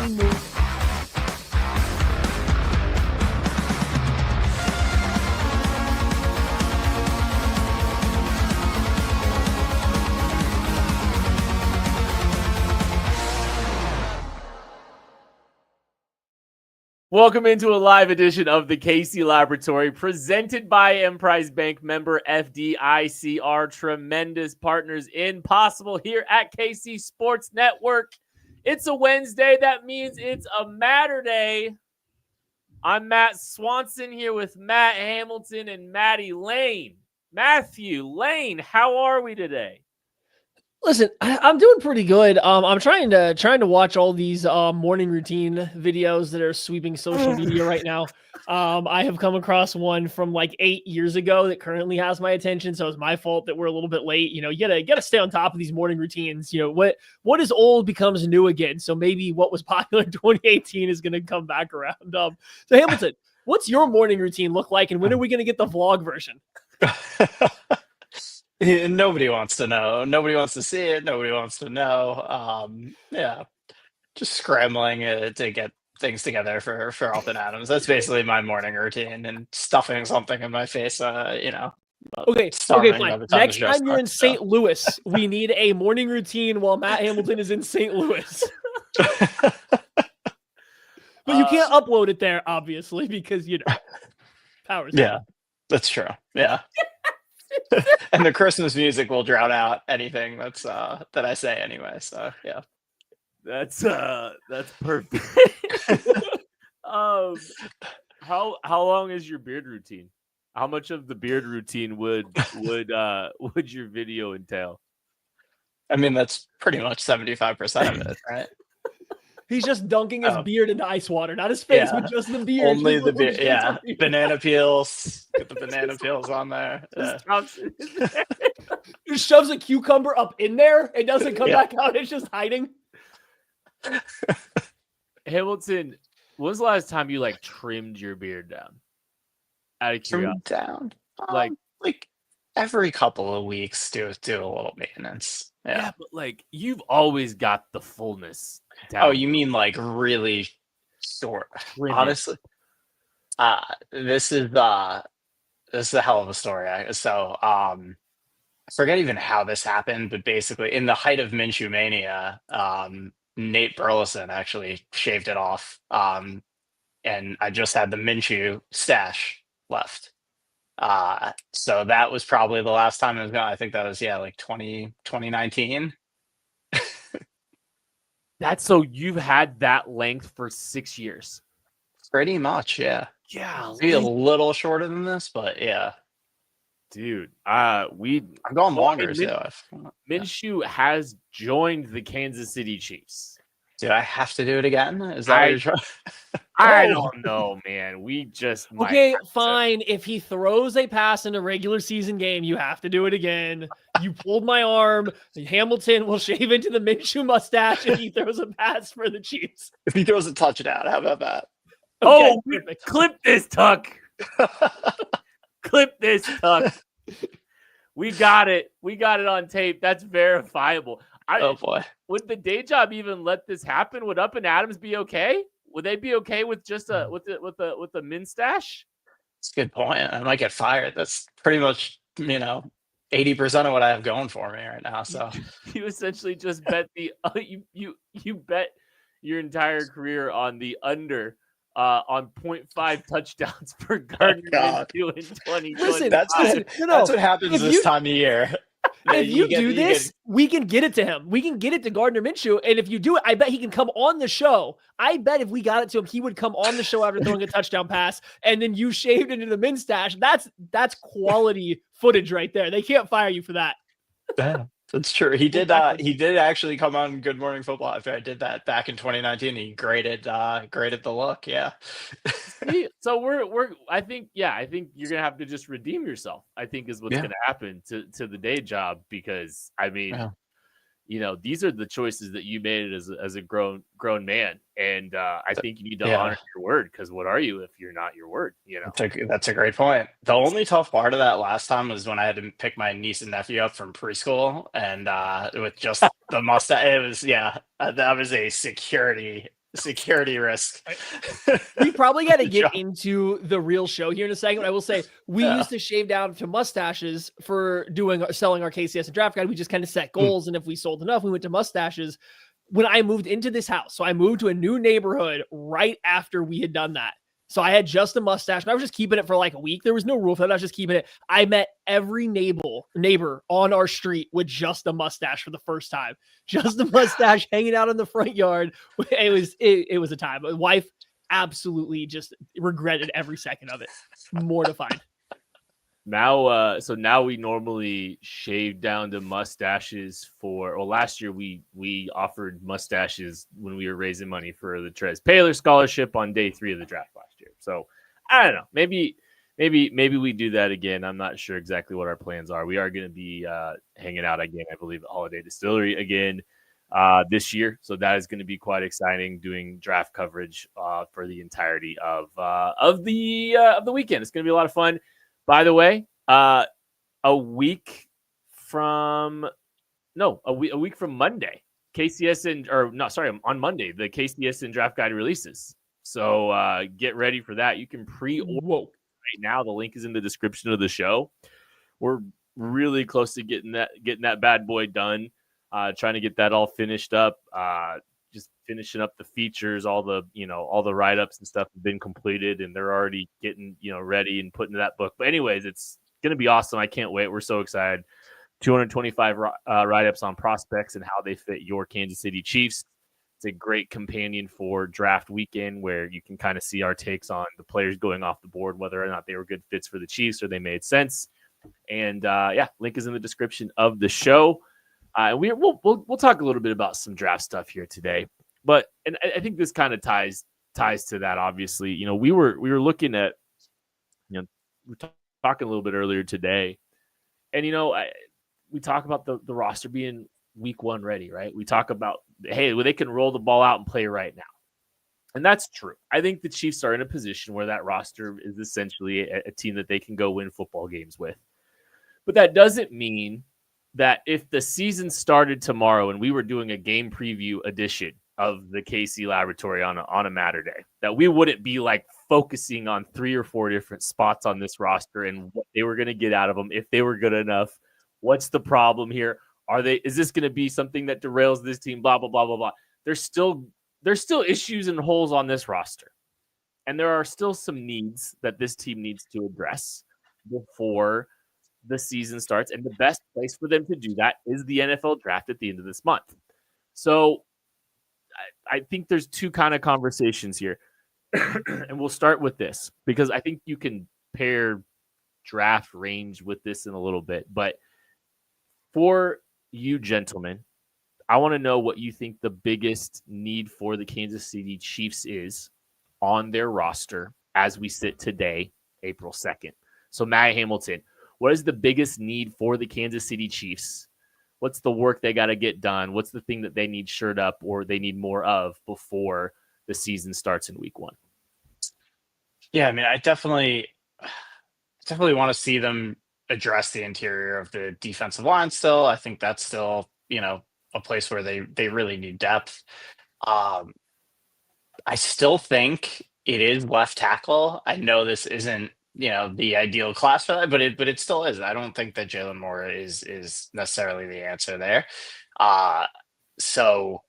Welcome into a live edition of the KC Laboratory, presented by Emprise Bank, member FDIC, our tremendous partners in Possible here at KC Sports Network. It's a Wednesday. That means it's a Matter Day. I'm Matt Swanson here with Matt Hamilton and Maddie Lane. Matthew Lane, how are we today? Listen, I'm doing pretty good. I'm trying to watch all these morning routine videos that are sweeping social media right now. I have come across one from like 8 years ago that currently has my attention, so it's my fault that we're a little bit late. You know, you gotta stay on top of these morning routines. You know, what is old becomes new again. So maybe what was popular in 2018 is gonna come back around. So Hamilton, what's your morning routine look like, and when are we gonna get the vlog version? Nobody wants to know. Nobody wants to see it. Nobody wants to know. Just scrambling to get things together for Alton Adams. That's basically my morning routine, and stuffing something in my face. Okay, fine. Next time you're in St. Louis, we need a morning routine while Matt Hamilton is in St. Louis. But you can't upload it there, obviously, because powers. Yeah, that's true. Yeah. And the Christmas music will drown out anything that's that I say anyway. So yeah, that's perfect. How long is your beard routine? How much of the beard routine would your video entail? I mean, that's pretty much 75% of it, right? He's just dunking his beard into ice water, not his face, but just the beard. Only the beard, yeah. Banana peels. Get the banana peels on there. Yeah. Just shoves a cucumber up in there. It doesn't come back out. It's just hiding. Hamilton, when was the last time you trimmed your beard down? Out of curiosity. Trimmed down? Like every couple of weeks, do a little maintenance. Yeah, but you've always got the fullness down. Oh, you mean really short? Honestly, this is a hell of a story. I forget even how this happened, but basically, in the height of Minshew mania, Nate Burleson actually shaved it off, and I just had the Minshew stash left. So that was probably the last time it was gone. I think that was 2019. That's so you've had that length for 6 years. Pretty much, yeah. Yeah, maybe a little shorter than this, but yeah. Dude, I've gone longer. Minshew has joined the Kansas City Chiefs. Do I have to do it again? Is that what you're trying? I don't know, man. We just fine. If he throws a pass in a regular season game, you have to do it again. You pulled my arm. Hamilton will shave into the Minshew mustache if he throws a pass for the Chiefs. If he throws a touchdown, how about that? Okay, clip this, Tuck. Clip this, Tuck. We got it. We got it on tape. That's verifiable. Oh boy. Would the day job even let this happen? Would Up and Adams be okay? Would they be okay with just with the min stash? That's a good point. I might get fired. That's pretty much 80% of what I have going for me right now. So you essentially just bet you bet your entire career on the under on 0.5 touchdowns per Gardner Minshew in 2020. Listen, that's what happens this time of year. If you do this, we can get it to him. We can get it to Gardner Minshew. And if you do it, I bet he can come on the show. I bet if we got it to him, he would come on the show after throwing a touchdown pass, and then you shaved into the min stash. That's quality footage right there. They can't fire you for that. Yeah, that's true. He did actually come on Good Morning Football after I did that back in 2019. He graded the look. Yeah. So I think you're gonna have to just redeem yourself, I think is what's gonna happen to the day job, because I mean, these are the choices that you made as a grown man, and I think you need to honor your word, because what are you if you're not your word? That's a great point. The only tough part of that last time was when I had to pick my niece and nephew up from preschool, and with just the mustache, it was that was a security security risk. We probably got to get into the real show here in a second. I will say we used to shave down to mustaches for selling our KCS and draft guide. We just kind of set goals, and if we sold enough, we went to mustaches. When I moved into this house, so I moved to a new neighborhood right after we had done that. So I had just a mustache, and I was just keeping it for like a week. There was no rule for that. I was just keeping it. I met every neighbor on our street with just a mustache for the first time. Just a mustache hanging out in the front yard. It was a time. My wife absolutely just regretted every second of it. Mortified. Now, so now we normally shave down to mustaches last year we offered mustaches when we were raising money for the Trez Paylor scholarship on day 3 of the draft last year. So I don't know, maybe we do that again. I'm not sure exactly what our plans are. We are going to be hanging out again, I believe, at Holiday Distillery again this year. So that is going to be quite exciting, doing draft coverage for the entirety of the weekend. It's going to be a lot of fun. By the way, a week from Monday, on Monday, the KCS and draft guide releases. So get ready for that. You can pre-order right now. The link is in the description of the show. We're really close to getting that bad boy done. Trying to get that all finished up. Just finishing up the features, all the write-ups and stuff have been completed, and they're already getting, ready and put into that book. But anyways, it's going to be awesome. I can't wait. We're so excited. 225 write-ups on prospects and how they fit your Kansas City Chiefs. It's a great companion for draft weekend where you can kind of see our takes on the players going off the board, whether or not they were good fits for the Chiefs or they made sense. And link is in the description of the show. We'll talk a little bit about some draft stuff here today, but I think this kind of ties to that. Obviously, we were looking at, we were talking a little bit earlier today, and we talk about the roster being week 1 ready, right? We talk about, hey, they can roll the ball out and play right now, and that's true. I think the Chiefs are in a position where that roster is essentially a team that they can go win football games with, but that doesn't mean that if the season started tomorrow and we were doing a game preview edition of the KC Laboratory on a Matter Day, that we wouldn't be like focusing on 3 or 4 different spots on this roster and what they were going to get out of them, if they were good enough. What's the problem here? Is this going to be something that derails this team? Blah, blah, blah, blah, blah. There's still issues and holes on this roster. And there are still some needs that this team needs to address before the season starts, and the best place for them to do that is the NFL draft at the end of this month. So I think there's 2 kind of conversations here, and we'll start with this because I think you can pair draft range with this in a little bit. But for you gentlemen, I want to know what you think the biggest need for the Kansas City Chiefs is on their roster as we sit today, April 2nd. So Matt Hamilton, what is the biggest need for the Kansas City Chiefs? What's the work they got to get done? What's the thing that they need shored up or they need more of before the season starts in week 1? Yeah, I mean, I definitely want to see them address the interior of the defensive line still. I think that's still, a place where they really need depth. I still think it is left tackle. I know this isn't, the ideal class for that, but it still is. I don't think that Jalen Moore is necessarily the answer there. So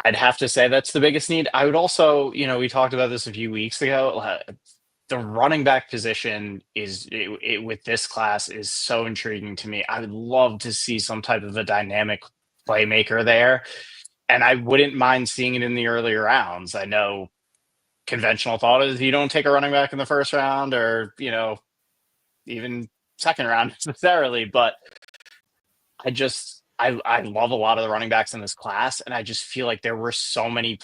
I'd have to say that's the biggest need. I would also, we talked about this a few weeks ago. The running back position with this class is so intriguing to me. I would love to see some type of a dynamic playmaker there. And I wouldn't mind seeing it in the earlier rounds. I know conventional thought is you don't take a running back in the first round or, even second round necessarily. But I love a lot of the running backs in this class. And I just feel like there were so many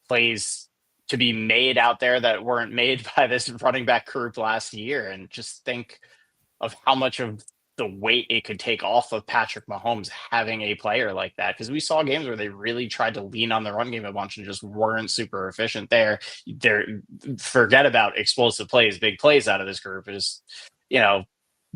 plays to be made out there that weren't made by this running back group last year. And just think of how much of the weight it could take off of Patrick Mahomes having a player like that. Because we saw games where they really tried to lean on the run game a bunch and just weren't super efficient there. Forget about explosive plays, big plays out of this group. Is,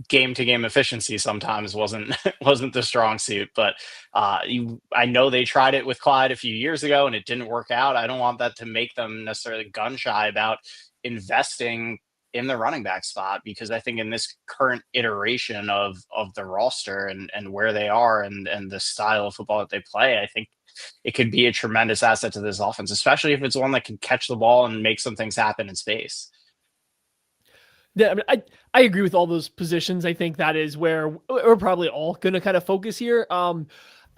game to game efficiency sometimes wasn't wasn't the strong suit. But I know they tried it with Clyde a few years ago and it didn't work out. I don't want that to make them necessarily gun shy about investing in the running back spot, because I think in this current iteration of the roster and where they are and the style of football that they play, I think it could be a tremendous asset to this offense, especially if it's one that can catch the ball and make some things happen in space. Yeah, I mean, I agree with all those positions. I think that is where we're probably all going to kind of focus here.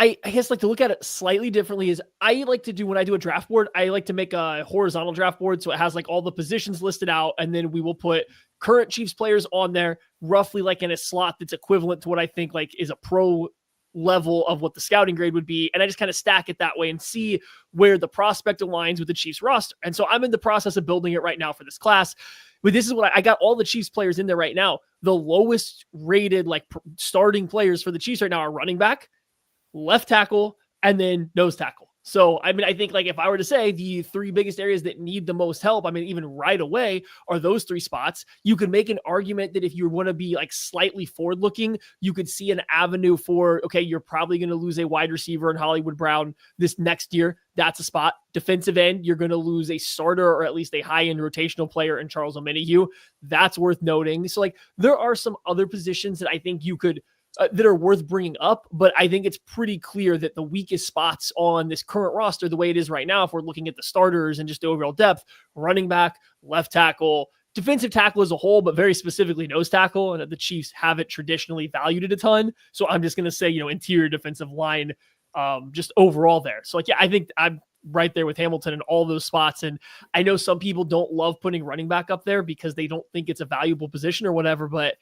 I guess like to look at it slightly differently is I like to do when I do a draft board, I like to make a horizontal draft board. So it has like all the positions listed out, and then we will put current Chiefs players on there roughly like in a slot that's equivalent to what I think like is a pro level of what the scouting grade would be. And I just kind of stack it that way and see where the prospect aligns with the Chiefs roster. And so I'm in the process of building it right now for this class. But this is what I got all the Chiefs players in there right now. The lowest rated like starting players for the Chiefs right now are running back, left tackle, and then nose tackle. So, I mean, I think like if I were to say the three biggest areas that need the most help, I mean, even right away are those three spots. You could make an argument that if you want to be like slightly forward looking, you could see an avenue for, okay, you're probably going to lose a wide receiver in Hollywood Brown this next year. That's a spot. Defensive end, you're going to lose a starter or at least a high-end rotational player in Charles Omenihu. That's worth noting. So like there are some other positions that I think you could that are worth bringing up, but I think it's pretty clear that the weakest spots on this current roster, the way it is right now, if we're looking at the starters and just the overall depth, running back, left tackle, defensive tackle as a whole, but very specifically nose tackle, and the Chiefs haven't traditionally valued it a ton. So I'm just going to say, interior defensive line, just overall there. So like, yeah, I think I'm right there with Hamilton in all those spots. And I know some people don't love putting running back up there because they don't think it's a valuable position or whatever, but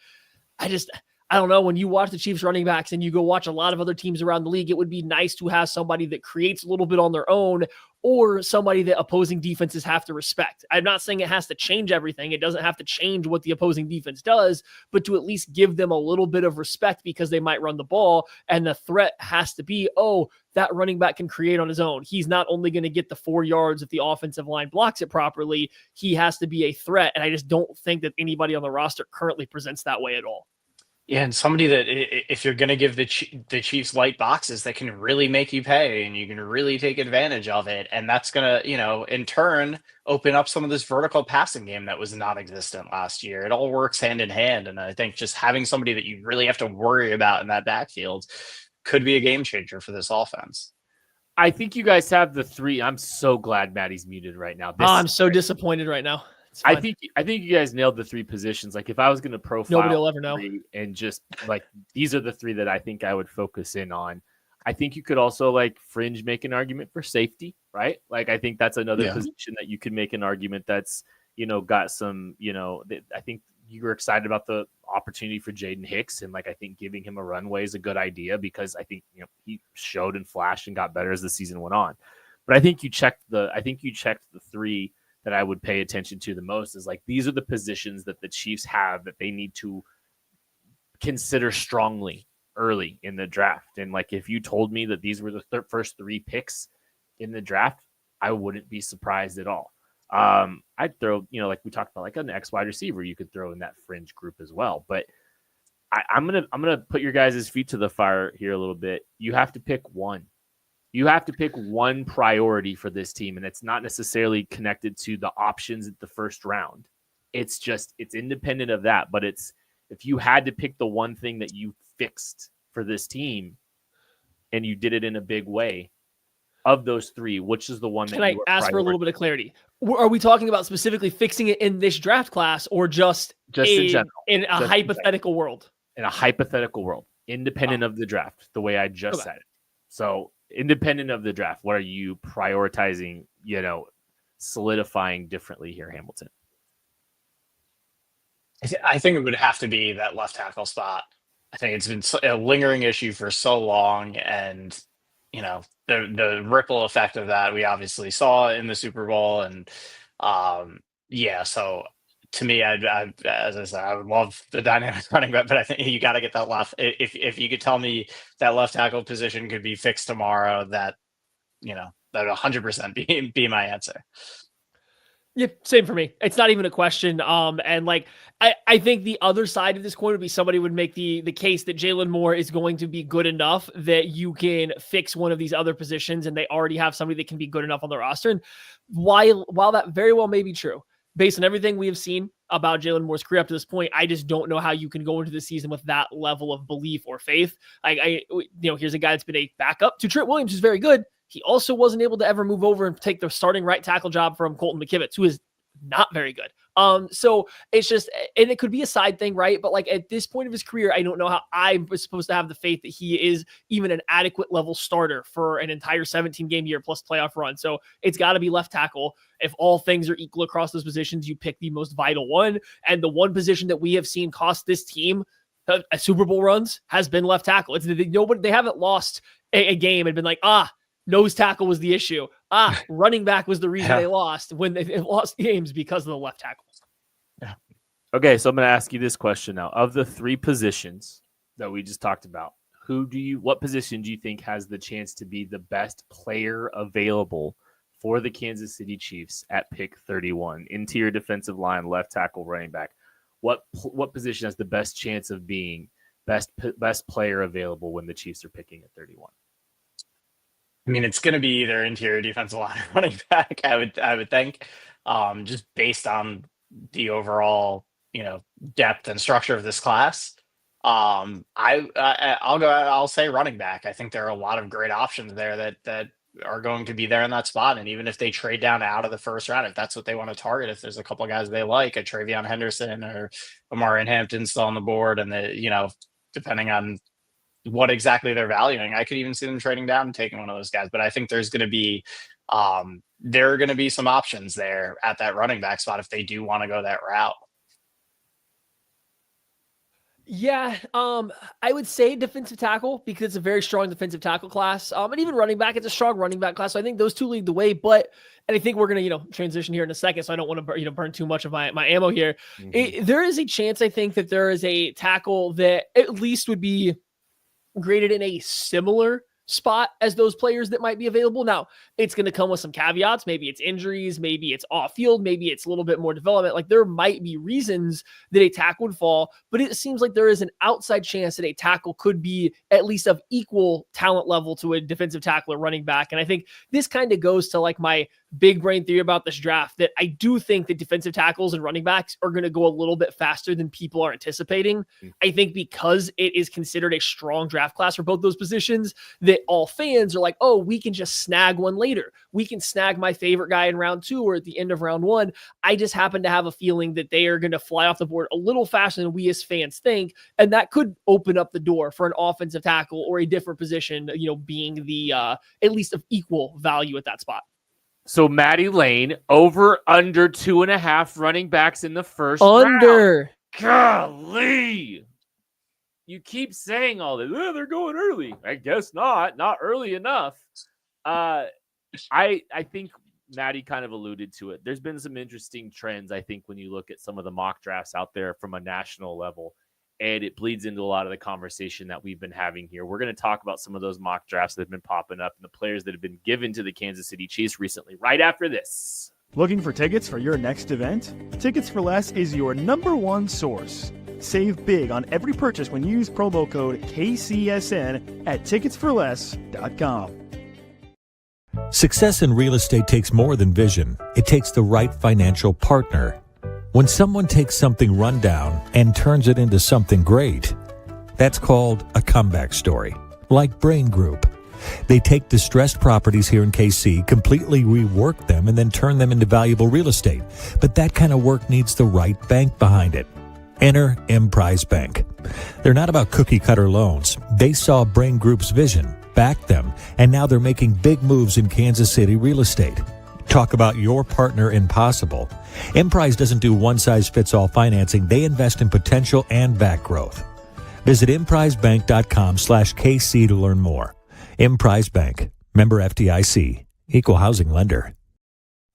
I don't know. When you watch the Chiefs running backs and you go watch a lot of other teams around the league, it would be nice to have somebody that creates a little bit on their own or somebody that opposing defenses have to respect. I'm not saying it has to change everything. It doesn't have to change what the opposing defense does, but to at least give them a little bit of respect because they might run the ball. And the threat has to be, oh, that running back can create on his own. He's not only going to get the 4 yards if the offensive line blocks it properly. He has to be a threat. And I just don't think that anybody on the roster currently presents that way at all. Yeah, and somebody that if you're going to give the Chiefs light boxes that can really make you pay and you can really take advantage of it, and that's going to, in turn, open up some of this vertical passing game that was non-existent last year. It all works hand in hand, and I think just having somebody that you really have to worry about in that backfield could be a game changer for this offense. I think you guys have the three. I'm so glad Maddie's muted right now. I'm so disappointed right now. I think you guys nailed the three positions. Like if I was going to profile, nobody will ever know. And just like these are the three that I think I would focus in on. I think you could also like fringe make an argument for safety, right? Like I think that's another position that you could make an argument that's got some. I think you were excited about the opportunity for Jaden Hicks, and like I think giving him a runway is a good idea because I think he showed and flashed and got better as the season went on. But I think you checked the three that I would pay attention to the most is like, these are the positions that the Chiefs have that they need to consider strongly early in the draft. And like, if you told me that these were the first 3 picks in the draft, I wouldn't be surprised at all. I'd throw, like we talked about, like an X wide receiver, you could throw in that fringe group as well. But I'm going to put your guys' feet to the fire here a little bit. You have to pick one. You have to pick one priority for this team, and it's not necessarily connected to the options at the first round. It's independent of that, but it's if you had to pick the one thing that you fixed for this team and you did it in a big way, of those 3, which is the one that Can I ask for a little bit of clarity? Are we talking about specifically fixing it in this draft class or just in general? In a hypothetical world? In a hypothetical world, independent of the draft, the way I just said it. So independent of the draft, what are you prioritizing, solidifying differently here, Hamilton? I think it would have to be that left tackle spot. I think it's been a lingering issue for so long, and the ripple effect of that we obviously saw in the Super Bowl, and so to me, as I said, I would love the dynamic running back, but I think you got to get that left. If you could tell me that left tackle position could be fixed tomorrow, that 100% be my answer. Yeah, same for me. It's not even a question. And like I think the other side of this coin would be somebody would make the case that Jalen Moore is going to be good enough that you can fix one of these other positions, and they already have somebody that can be good enough on the roster. And while that very well may be true, based on everything we have seen about Jalen Moore's career up to this point, I just don't know how you can go into the season with that level of belief or faith. Here's a guy that's been a backup to Trent Williams, who's very good. He also wasn't able to ever move over and take the starting right tackle job from Colton McKivitz, who is not very good. So it's just, and it could be a side thing, right? But like at this point of his career, I don't know how I was supposed to have the faith that he is even an adequate level starter for an entire 17 game year plus playoff run. So it's got to be left tackle. If all things are equal across those positions, you pick the most vital one. And the one position that we have seen cost this team a Super Bowl runs has been left tackle. It's nobody, they haven't lost a game and been like, nose tackle was the issue. Running back was the reason they lost when they lost games because of the left tackle. Yeah. Okay, so I'm going to ask you this question now. Of the three positions that we just talked about, what position do you think has the chance to be the best player available for the Kansas City Chiefs at pick 31? Interior defensive line, left tackle, running back. What position has the best chance of being best player available when the Chiefs are picking at 31? I mean, it's going to be either interior defensive line or running back, I would think, just based on the overall, depth and structure of this class. I'll say running back. I think there are a lot of great options there that are going to be there in that spot. And even if they trade down out of the first round, if that's what they want to target, if there's a couple of guys they like, a Travion Henderson or Omarion Hampton still on the board, and depending on what exactly they're valuing, I could even see them trading down and taking one of those guys. But I think there's going to be some options there at that running back spot if they do want to go that route. Yeah, I would say defensive tackle because it's a very strong defensive tackle class. And even running back, it's a strong running back class. So I think those two lead the way. And I think we're gonna, transition here in a second. So I don't want to, burn too much of my ammo here. Mm-hmm. There is a chance, I think, that there is a tackle that at least would be graded in a similar spot as those players that might be available. Now, it's going to come with some caveats. Maybe it's injuries, maybe it's off field, maybe it's a little bit more development. Like there might be reasons that a tackle would fall, but it seems like there is an outside chance that a tackle could be at least of equal talent level to a defensive tackle or running back. And I think this kind of goes to like my big brain theory about this draft, that I do think that defensive tackles and running backs are going to go a little bit faster than people are anticipating. I think because it is considered a strong draft class for both those positions, that all fans are like, oh, we can just snag one later. We can snag my favorite guy in round 2 or at the end of round 1. I just happen to have a feeling that they are going to fly off the board a little faster than we as fans think. And that could open up the door for an offensive tackle or a different position, being the at least of equal value at that spot. So Maddie Lane, over under 2.5 running backs in the first round. Golly. You keep saying all this. Oh, they're going early. I guess not early enough. I think Maddie kind of alluded to it. There's been some interesting trends, I think, when you look at some of the mock drafts out there from a national level, and it bleeds into a lot of the conversation that we've been having here. We're going to talk about some of those mock drafts that have been popping up and the players that have been given to the Kansas City Chiefs recently, right after this. Looking for tickets for your next event? Tickets for Less is your #1 source. Save big on every purchase when you use promo code KCSN at ticketsforless.com. Success in real estate takes more than vision. It takes the right financial partner. When someone takes something rundown and turns it into something great, that's called a comeback story, like Brain Group. They take distressed properties here in KC, completely rework them, and then turn them into valuable real estate. But that kind of work needs the right bank behind it. Enter Emprise Bank. They're not about cookie-cutter loans. They saw Brain Group's vision, backed them, and now they're making big moves in Kansas City real estate. Talk about your partner in possible. Emprise doesn't do one-size-fits-all financing. They invest in potential and back growth. Visit emprisebank.com/KC to learn more. Emprise Bank. Member FDIC. Equal housing lender.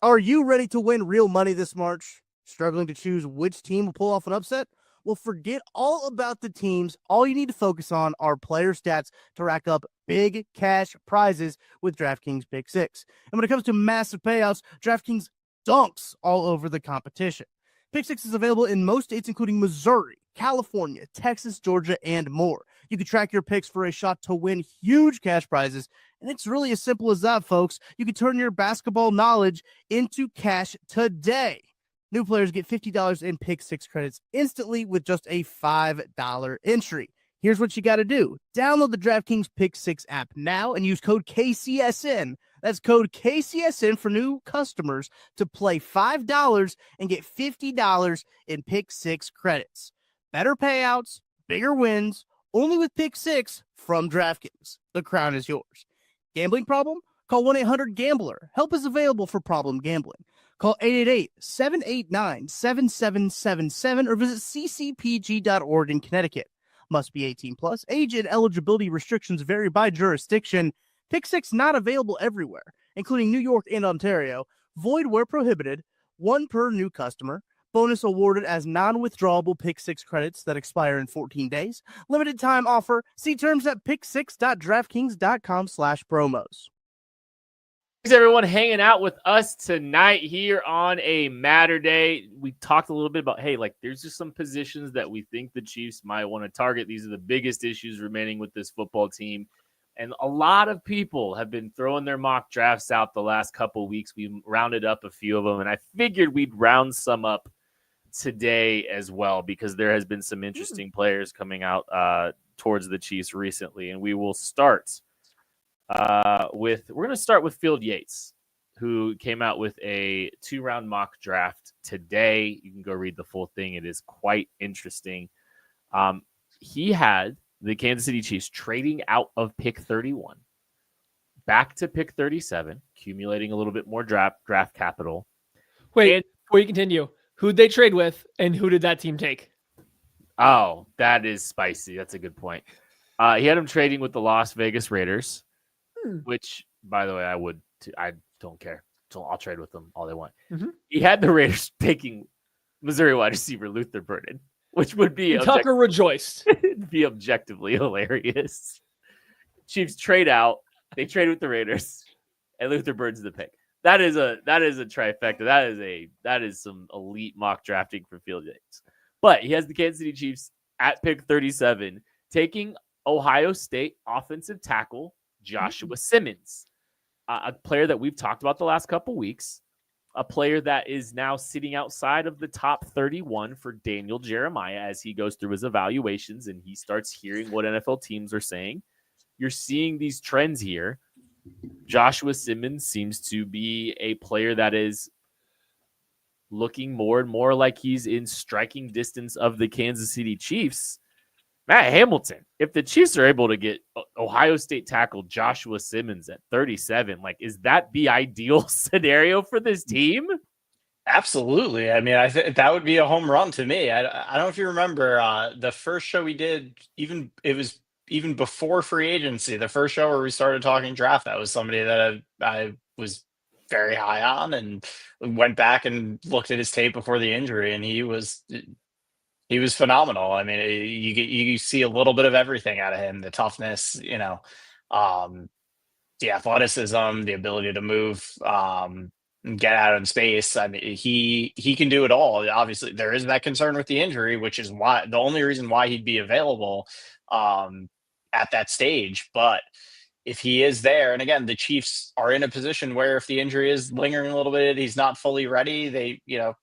Are you ready to win real money this March? Struggling to choose which team will pull off an upset? Well, forget all about the teams. All you need to focus on are player stats to rack up big cash prizes with DraftKings Pick 6. And when it comes to massive payouts, DraftKings dunks all over the competition. Pick Six is available in most states, including Missouri, California, Texas, Georgia, and more. You can track your picks for a shot to win huge cash prizes, and it's really as simple as that, folks. You can turn your basketball knowledge into cash today. New players get $50 in Pick Six credits instantly with just a $5 entry. Here's what you got to do. Download the DraftKings Pick Six app now and use code KCSN. That's code KCSN for new customers to play $5 and get $50 in Pick Six credits. Better payouts, bigger wins, only with Pick Six from DraftKings. The crown is yours. Gambling problem? Call 1-800-GAMBLER. Help is available for problem gambling. Call 888-789-7777 or visit ccpg.org in Connecticut. Must be 18 plus. Age and eligibility restrictions vary by jurisdiction. Pick Six not available everywhere, including New York and Ontario. Void where prohibited. One per new customer. Bonus awarded as non-withdrawable Pick Six credits that expire in 14 days. Limited time offer. See terms at picksix.draftkings.com/promos. Thanks everyone hanging out with us tonight here on a Matter Day. We talked a little bit about, hey, like there's just some positions that we think the Chiefs might want to target. These are the biggest issues remaining with this football team. And a lot of people have been throwing their mock drafts out the last couple of weeks. We rounded up a few of them, and I figured we'd round some up today as well because there has been some interesting players coming out towards the Chiefs recently. And we will start we're going to start with Field Yates, who came out with a 2-round mock draft today. You can go read the full thing. It is quite interesting. He had the Kansas City Chiefs trading out of pick 31 back to pick 37, accumulating a little bit more draft capital. Wait, before you continue, who'd they trade with and who did that team take? Oh, that is spicy. That's a good point. He had him trading with the Las Vegas Raiders. Which, by the way, I would. I don't care. I'll trade with them all they want. Mm-hmm. He had the Raiders taking Missouri wide receiver Luther Burden, which would be Tucker rejoiced. It'd be objectively hilarious. Chiefs trade out. They trade with the Raiders, and Luther Burden's the pick. That is a trifecta. That is some elite mock drafting for Field Yates. But he has the Kansas City Chiefs at pick 37, taking Ohio State offensive tackle Joshua Simmons, a player that we've talked about the last couple weeks, a player that is now sitting outside of the top 31 for Daniel Jeremiah as he goes through his evaluations and he starts hearing what NFL teams are saying. You're seeing these trends here. Joshua Simmons seems to be a player that is looking more and more like he's in striking distance of the Kansas City Chiefs. Matt Hamilton, if the Chiefs are able to get Ohio State tackle Joshua Simmons at 37, like, is that the ideal scenario for this team? Absolutely. I mean, I think that would be a home run to me. I don't know if you remember the first show we did, even before free agency, the first show where we started talking draft, that was somebody that I was very high on and went back and looked at his tape before the injury, and he was phenomenal. I mean, you see a little bit of everything out of him: the toughness, the athleticism, the ability to move, get out in space. I mean, he can do it all. Obviously, there is that concern with the injury, which is why the only reason why he'd be available at that stage. But if he is there, and again, the Chiefs are in a position where if the injury is lingering a little bit, he's not fully ready. They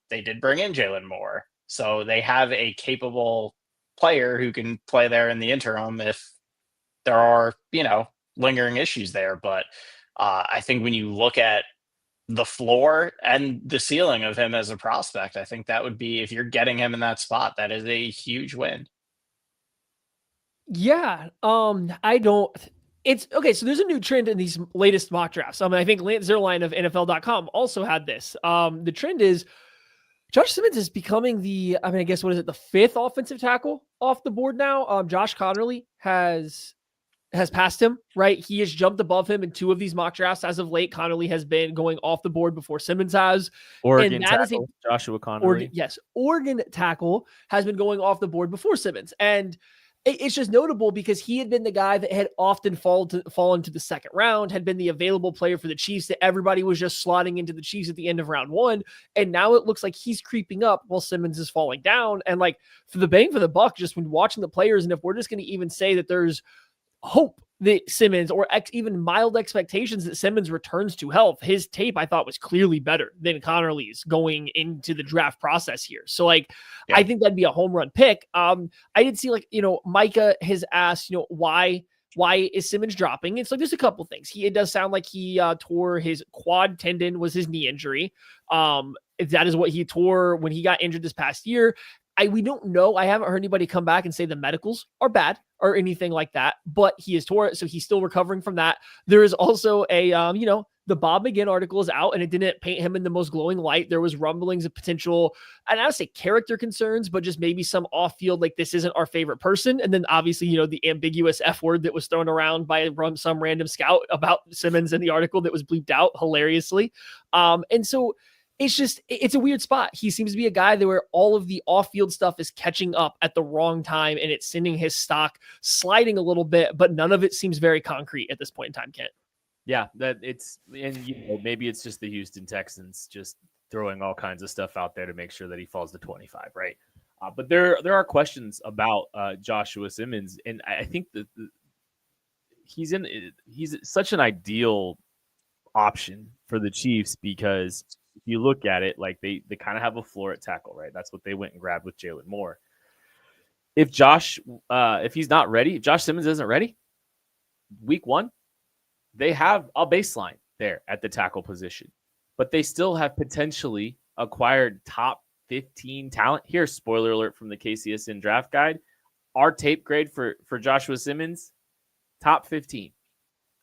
did bring in Jalen Moore. So they have a capable player who can play there in the interim if there are, lingering issues there. But I think when you look at the floor and the ceiling of him as a prospect, I think that would be, if you're getting him in that spot, that is a huge win. Yeah. It's okay. So there's a new trend in these latest mock drafts. I think Lance Zierlein of NFL.com also had this. The trend is Josh Simmons is becoming the 5th offensive tackle off the board now. Josh Connerly has passed him, right? He has jumped above him in 2 of these mock drafts. As of late, Connerly has been going off the board before Simmons has. Oregon tackle, Joshua Connerly. Oregon tackle has been going off the board before Simmons. And it's just notable because he had been the guy that had often fallen to the second round, had been the available player for the Chiefs that everybody was just slotting into the Chiefs at the end of round one. And now it looks like he's creeping up while Simmons is falling down. And like for the bang for the buck, just when watching the players, and if we're just going to even say that there's hope that Simmons or even mild expectations that Simmons returns to health, his tape I thought was clearly better than Connerly's going into the draft process here. So like, I think that'd be a home run pick. I did see like, Micah has asked, why is Simmons dropping? It's like, there's a couple things. It does sound like he tore his quad tendon was his knee injury. That is what he tore when he got injured this past year. We don't know. I haven't heard anybody come back and say the medicals are bad or anything like that, but he is tore it. So he's still recovering from that. There is also a, the Bob McGinn article is out and it didn't paint him in the most glowing light. There was rumblings of potential, and I would say character concerns, but just maybe some off field, like this isn't our favorite person. And then obviously, the ambiguous F word that was thrown around by some random scout about Simmons in the article that was bleeped out hilariously. And so it's a weird spot. He seems to be a guy that where all of the off-field stuff is catching up at the wrong time and it's sending his stock sliding a little bit, but none of it seems very concrete at this point in time, Kent. Yeah, maybe it's just the Houston Texans just throwing all kinds of stuff out there to make sure that he falls to 25, right? But there are questions about Joshua Simmons, and I think that he's such an ideal option for the Chiefs because if you look at it, like they kind of have a floor at tackle, right? That's what they went and grabbed with Jalen Moore. If he's not ready, if Josh Simmons isn't ready, week one, they have a baseline there at the tackle position, but they still have potentially acquired top 15 talent. Here's spoiler alert from the KCSN draft guide. Our tape grade for Joshua Simmons, top 15.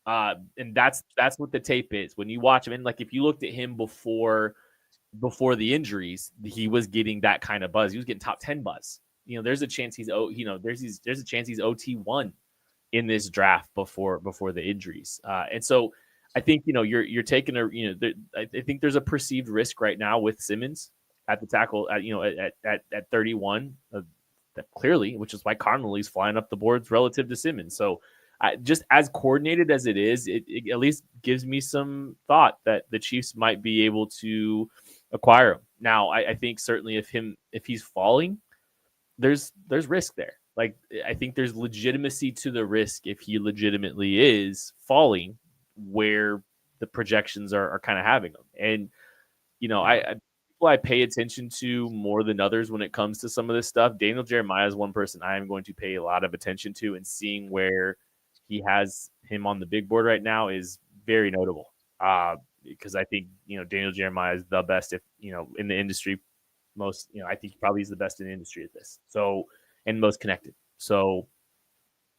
And that's what the tape is. When you watch him, and like if you looked at him before the injuries, he was getting that kind of buzz. He was getting top 10 buzz. There's a chance he's there's a chance he's OT1 in this draft before the injuries. And so I think you're taking I think there's a perceived risk right now with Simmons at the tackle at 31 clearly, which is why Connelly's flying up the boards relative to Simmons. So just as coordinated as it is, it at least gives me some thought that the Chiefs might be able to acquire him. Now, I think certainly if he's falling, there's risk there. Like I think there's legitimacy to the risk if he legitimately is falling where the projections are kind of having him. And I pay attention to more than others when it comes to some of this stuff. Daniel Jeremiah is one person I am going to pay a lot of attention to, and seeing where he has him on the big board right now is very notable because I think, Daniel Jeremiah is the best in the industry. I think he probably is the best in the industry at this. So, and most connected. So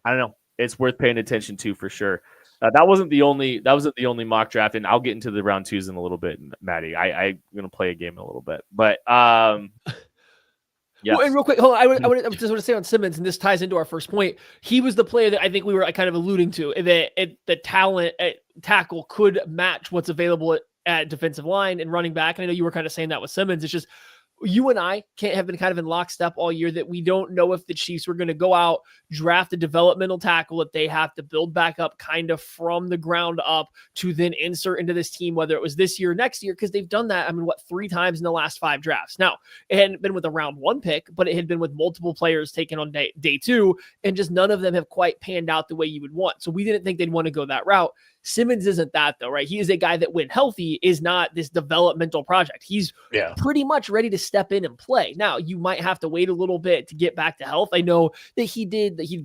I don't know. It's worth paying attention to for sure. That wasn't the only mock draft, and I'll get into the round twos in a little bit, Maddie. I'm going to play a game in a little bit, but yes. Well, and real quick, hold on. I just want to say on Simmons, and this ties into our first point. He was the player that I think we were kind of alluding to, that the talent at tackle could match what's available at defensive line and running back. And I know you were kind of saying that with Simmons. It's just you and I can't have been kind of in lockstep all year that we don't know if the Chiefs were going to go out, draft a developmental tackle that they have to build back up kind of from the ground up to then insert into this team, whether it was this year or next year, because they've done that, 3 times in the last 5 drafts. Now, it hadn't been with a round 1 pick, but it had been with multiple players taken on day 2, and just none of them have quite panned out the way you would want. So we didn't think they'd want to go that route. Simmons isn't that though, right? He is a guy that when healthy is not this developmental project. He's pretty much ready to step in and play. Now you might have to wait a little bit to get back to health. I know that he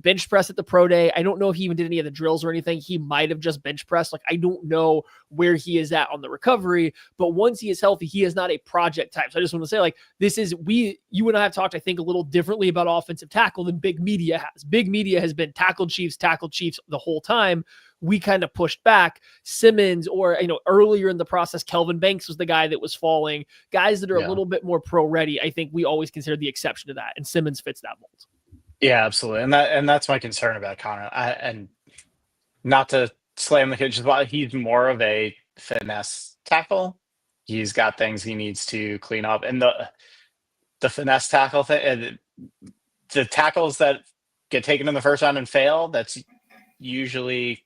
bench press at the pro day. I don't know if he even did any of the drills or anything. He might have just bench pressed. Like I don't know where he is at on the recovery, but once he is healthy, he is not a project type. So I just want to say like, you and I have talked, I think a little differently about offensive tackle than big media has. Big media has been tackle Chiefs the whole time. We kind of pushed back. Simmons, or earlier in the process, Kelvin Banks was the guy that was falling. Guys that are a little bit more pro ready, I think we always consider the exception to that, and Simmons fits that mold. Yeah, absolutely, and that's my concern about Connor. And not to slam the kid, just while he's more of a finesse tackle, he's got things he needs to clean up, and the finesse tackle thing, the tackles that get taken in the first round and fail, that's usually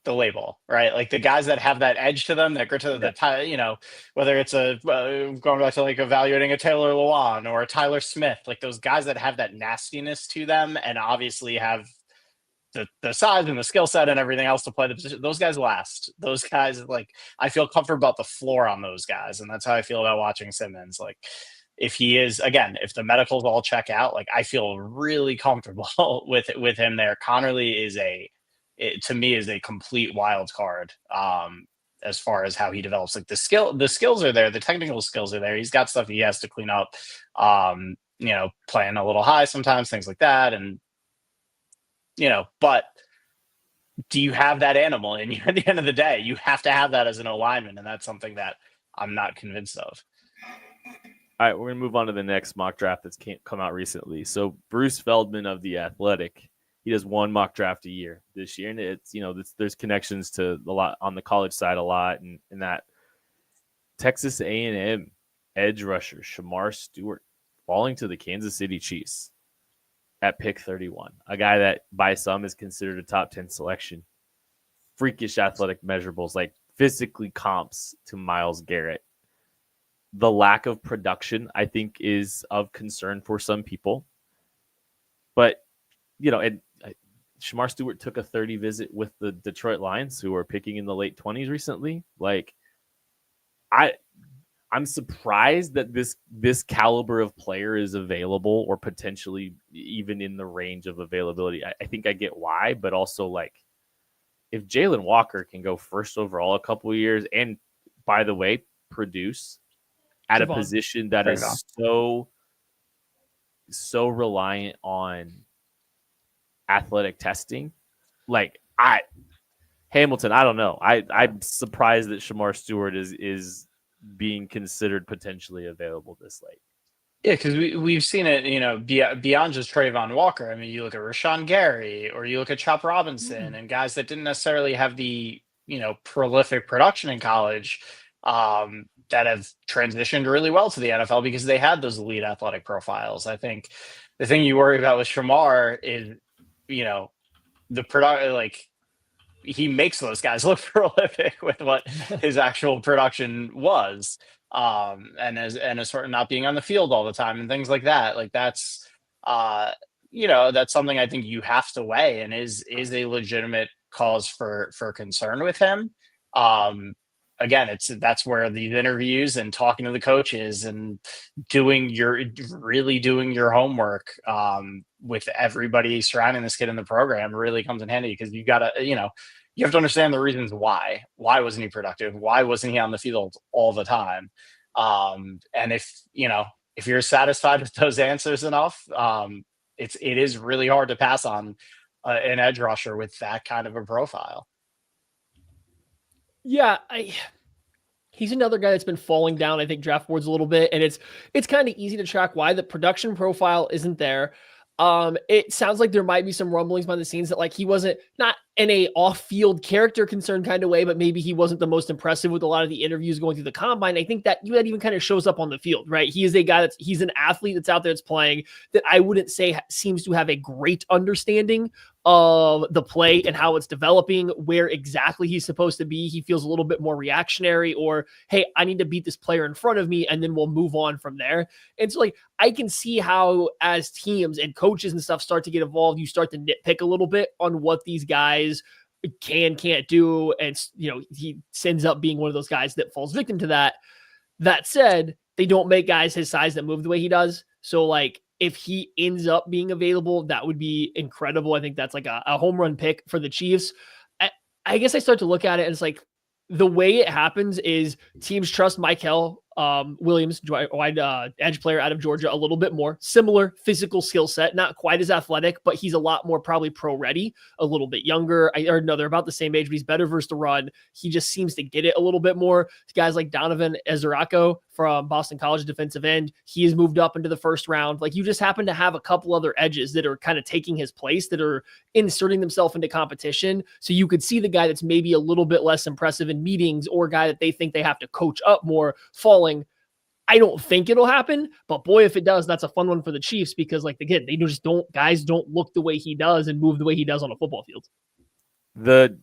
the label, right? Like the guys that have that edge to them, that grit to the, whether it's going back to like evaluating a Taylor Lewan or a Tyler Smith, like those guys that have that nastiness to them and obviously have the size and the skill set and everything else to play the position. Those guys last. Those guys, like, I feel comfortable about the floor on those guys. And that's how I feel about watching Simmons. Like, if he is, again, if the medicals all check out, like, I feel really comfortable with him there. Connerly to me is a complete wild card as far as how he develops. Like the skills are there, the technical skills are there. He's got stuff he has to clean up, playing a little high sometimes, things like that. And, but do you have that animal in you at the end of the day? You have to have that as an alignment. And that's something that I'm not convinced of. All right, we're going to move on to the next mock draft that's come out recently. So Bruce Feldman of The Athletic, he does one mock draft a year this year. And it's, there's connections to a lot on the college side a lot. And that Texas A&M edge rusher, Shamar Stewart, falling to the Kansas City Chiefs at pick 31. A guy that by some is considered a top 10 selection. Freakish athletic measurables, like physically comps to Myles Garrett. The lack of production, I think, is of concern for some people. But, and Shamar Stewart took a 30 visit with the Detroit Lions, who are picking in the late 20s recently. Like, I'm surprised that this caliber of player is available or potentially even in the range of availability. I think I get why, but also, like, if Jalen Walker can go first overall a couple of years and, by the way, produce at a position that is so reliant on athletic testing, like Hamilton, I don't know. I'm surprised that Shamar Stewart is being considered potentially available this late. Yeah, because we've seen it, beyond just Trayvon Walker. I mean, you look at Rashawn Gary or you look at Chop Robinson and guys that didn't necessarily have the, prolific production in college that have transitioned really well to the NFL because they had those elite athletic profiles. I think the thing you worry about with Shamar is, the product, like, he makes those guys look prolific with what his actual production was. And as sort of not being on the field all the time and things like that. Like that's that's something I think you have to weigh and is a legitimate cause for concern with him. Again, that's where these interviews and talking to the coaches and doing your homework with everybody surrounding this kid in the program really comes in handy because you gotta, you have to understand the reasons why. Why wasn't he productive? Why wasn't he on the field all the time? And if you're satisfied with those answers enough, it is really hard to pass on an edge rusher with that kind of a profile. Yeah, he's another guy that's been falling down, I think, draft boards a little bit, and it's kind of easy to track why the production profile isn't there. It sounds like there might be some rumblings behind the scenes that, like, he wasn't, not in a off-field character concern kind of way, but maybe he wasn't the most impressive with a lot of the interviews going through the combine. I think that even kind of shows up on the field, right? He is a guy he's an athlete that's out there that's playing that I wouldn't say seems to have a great understanding of the play and how it's developing, where exactly he's supposed to be. He feels a little bit more reactionary, or, hey, I need to beat this player in front of me and then we'll move on from there. And so, like, I can see how as teams and coaches and stuff start to get involved, you start to nitpick a little bit on what these guys can't do. And, he ends up being one of those guys that falls victim to that. That said, they don't make guys his size that move the way he does. So, like, if he ends up being available, that would be incredible. I think that's like a home run pick for the Chiefs. I guess I start to look at it and it's like the way it happens is teams trust Michael Williams, wide edge player out of Georgia, a little bit more. Similar physical skill set, not quite as athletic, but he's a lot more probably pro-ready, a little bit younger. They're about the same age, but he's better versus the run. He just seems to get it a little bit more. Guys like Donovan Ezerako from Boston College defensive end, he has moved up into the first round. Like, you just happen to have a couple other edges that are kind of taking his place, that are inserting themselves into competition. So you could see the guy that's maybe a little bit less impressive in meetings, or a guy that they think they have to coach up more, falling I don't think it'll happen, but boy, if it does, that's a fun one for the Chiefs because, like, again, they just guys don't look the way he does and move the way he does on a football field. The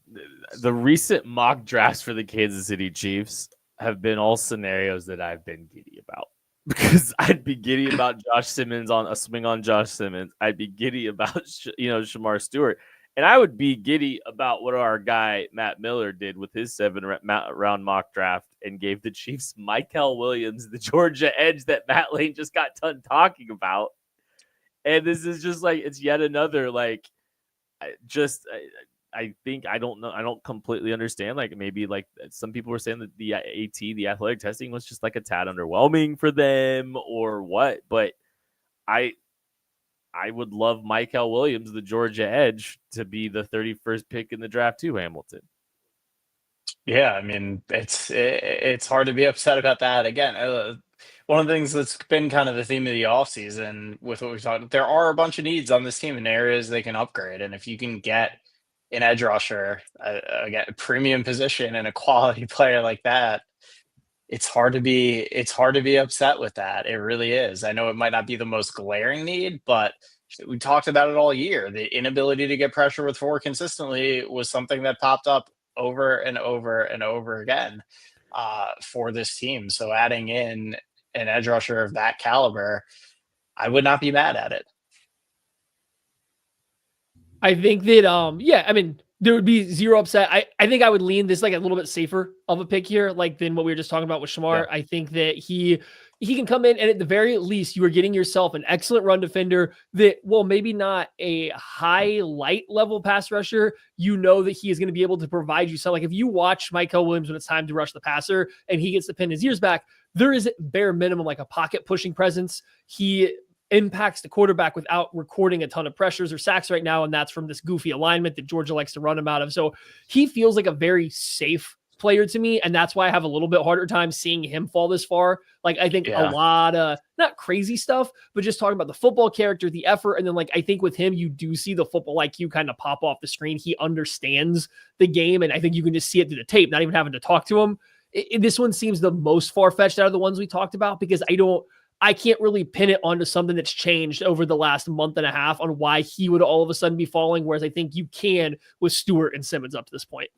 recent mock drafts for the Kansas City Chiefs have been all scenarios that I've been giddy about. Because I'd be giddy about Josh Simmons on a swing on Josh Simmons. I'd be giddy about Shamar Stewart, and I would be giddy about what our guy Matt Miller did with his 7-round mock draft and gave the Chiefs Mykel Williams, the Georgia edge that Matt Lane just got done talking about. And this is just like it's yet another I think I don't know. I don't completely understand. Like maybe like some people were saying that the AT, the athletic testing, was just like a tad underwhelming for them or what. But I would love Mykel Williams, the Georgia edge, to be the 31st pick in the draft too, Hamilton. Yeah, I mean it's hard to be upset about that. Again, one of the things that's been kind of the theme of the offseason with what we've talked, there are a bunch of needs on this team in areas they can upgrade, and if you can get an edge rusher, again, a premium position and a quality player like that, it's hard to be upset with that. It really is. I know it might not be the most glaring need, but we talked about it all year. The inability to get pressure with 4 consistently was something that popped up over and over and over again for this team. So adding in an edge rusher of that caliber, I would not be mad at it. I think that, I mean, there would be zero upset. I think I would lean this like a little bit safer of a pick here, like than what we were just talking about with Shamar. Yeah. I think that he can come in and at the very least you are getting yourself an excellent run defender that, well, maybe not a highlight level pass rusher. You know that he is going to be able to provide you. So like if you watch Mykel Williams when it's time to rush the passer and he gets to pin his ears back, there is bare minimum like a pocket pushing presence. He impacts the quarterback without recording a ton of pressures or sacks right now. And that's from this goofy alignment that Georgia likes to run him out of. So he feels like a very safe player to me. And that's why I have a little bit harder time seeing him fall this far. Like I think a lot of not crazy stuff, but just talking about the football character, the effort. And then like, I think with him, you do see the football IQ kind of pop off the screen. He understands the game. And I think you can just see it through the tape, not even having to talk to him. This one seems the most far-fetched out of the ones we talked about because I can't really pin it onto something that's changed over the last month and a half on why he would all of a sudden be falling, whereas I think you can with Stewart and Simmons up to this point.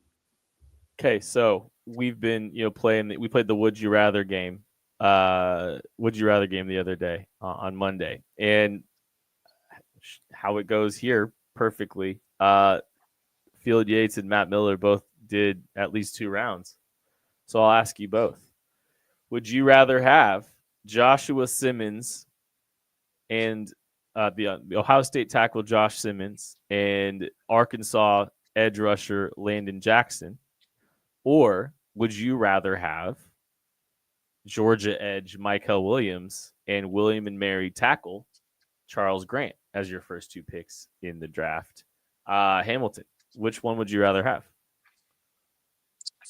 Okay, so we've been, we played the Would You Rather game, the other day on Monday, and how it goes here perfectly. Field Yates and Matt Miller both did at least 2 rounds, so I'll ask you both: would you rather have Joshua Simmons and the Ohio State tackle Josh Simmons and Arkansas edge rusher Landon Jackson, or would you rather have Georgia edge Mykel Williams and William and Mary tackle Charles Grant as your first 2 picks in the draft? Hamilton, which one would you rather have?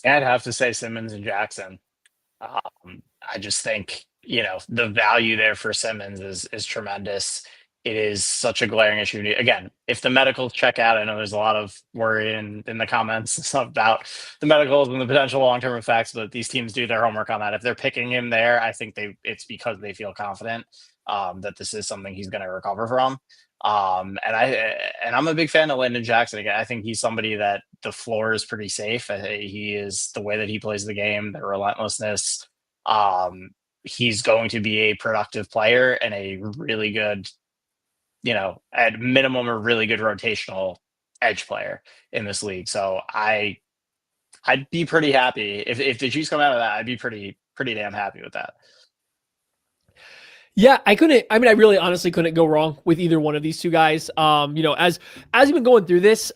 I'd have to say Simmons and Jackson. I just think, the value there for Simmons is tremendous. It is such a glaring issue. Again, if the medicals check out, I know there's a lot of worry in the comments about the medicals and the potential long-term effects, but these teams do their homework on that. If they're picking him there, I think it's because they feel confident that this is something he's going to recover from. And I'm a big fan of Landon Jackson. Again, I think he's somebody that the floor is pretty safe. He is the way that he plays the game, the relentlessness. He's going to be a productive player and a really good, at minimum, a really good rotational edge player in this league. So I'd be pretty happy if the Chiefs come out of that. I'd be pretty damn happy with that. Yeah, I really honestly couldn't go wrong with either one of these 2 guys. As we've been going through this,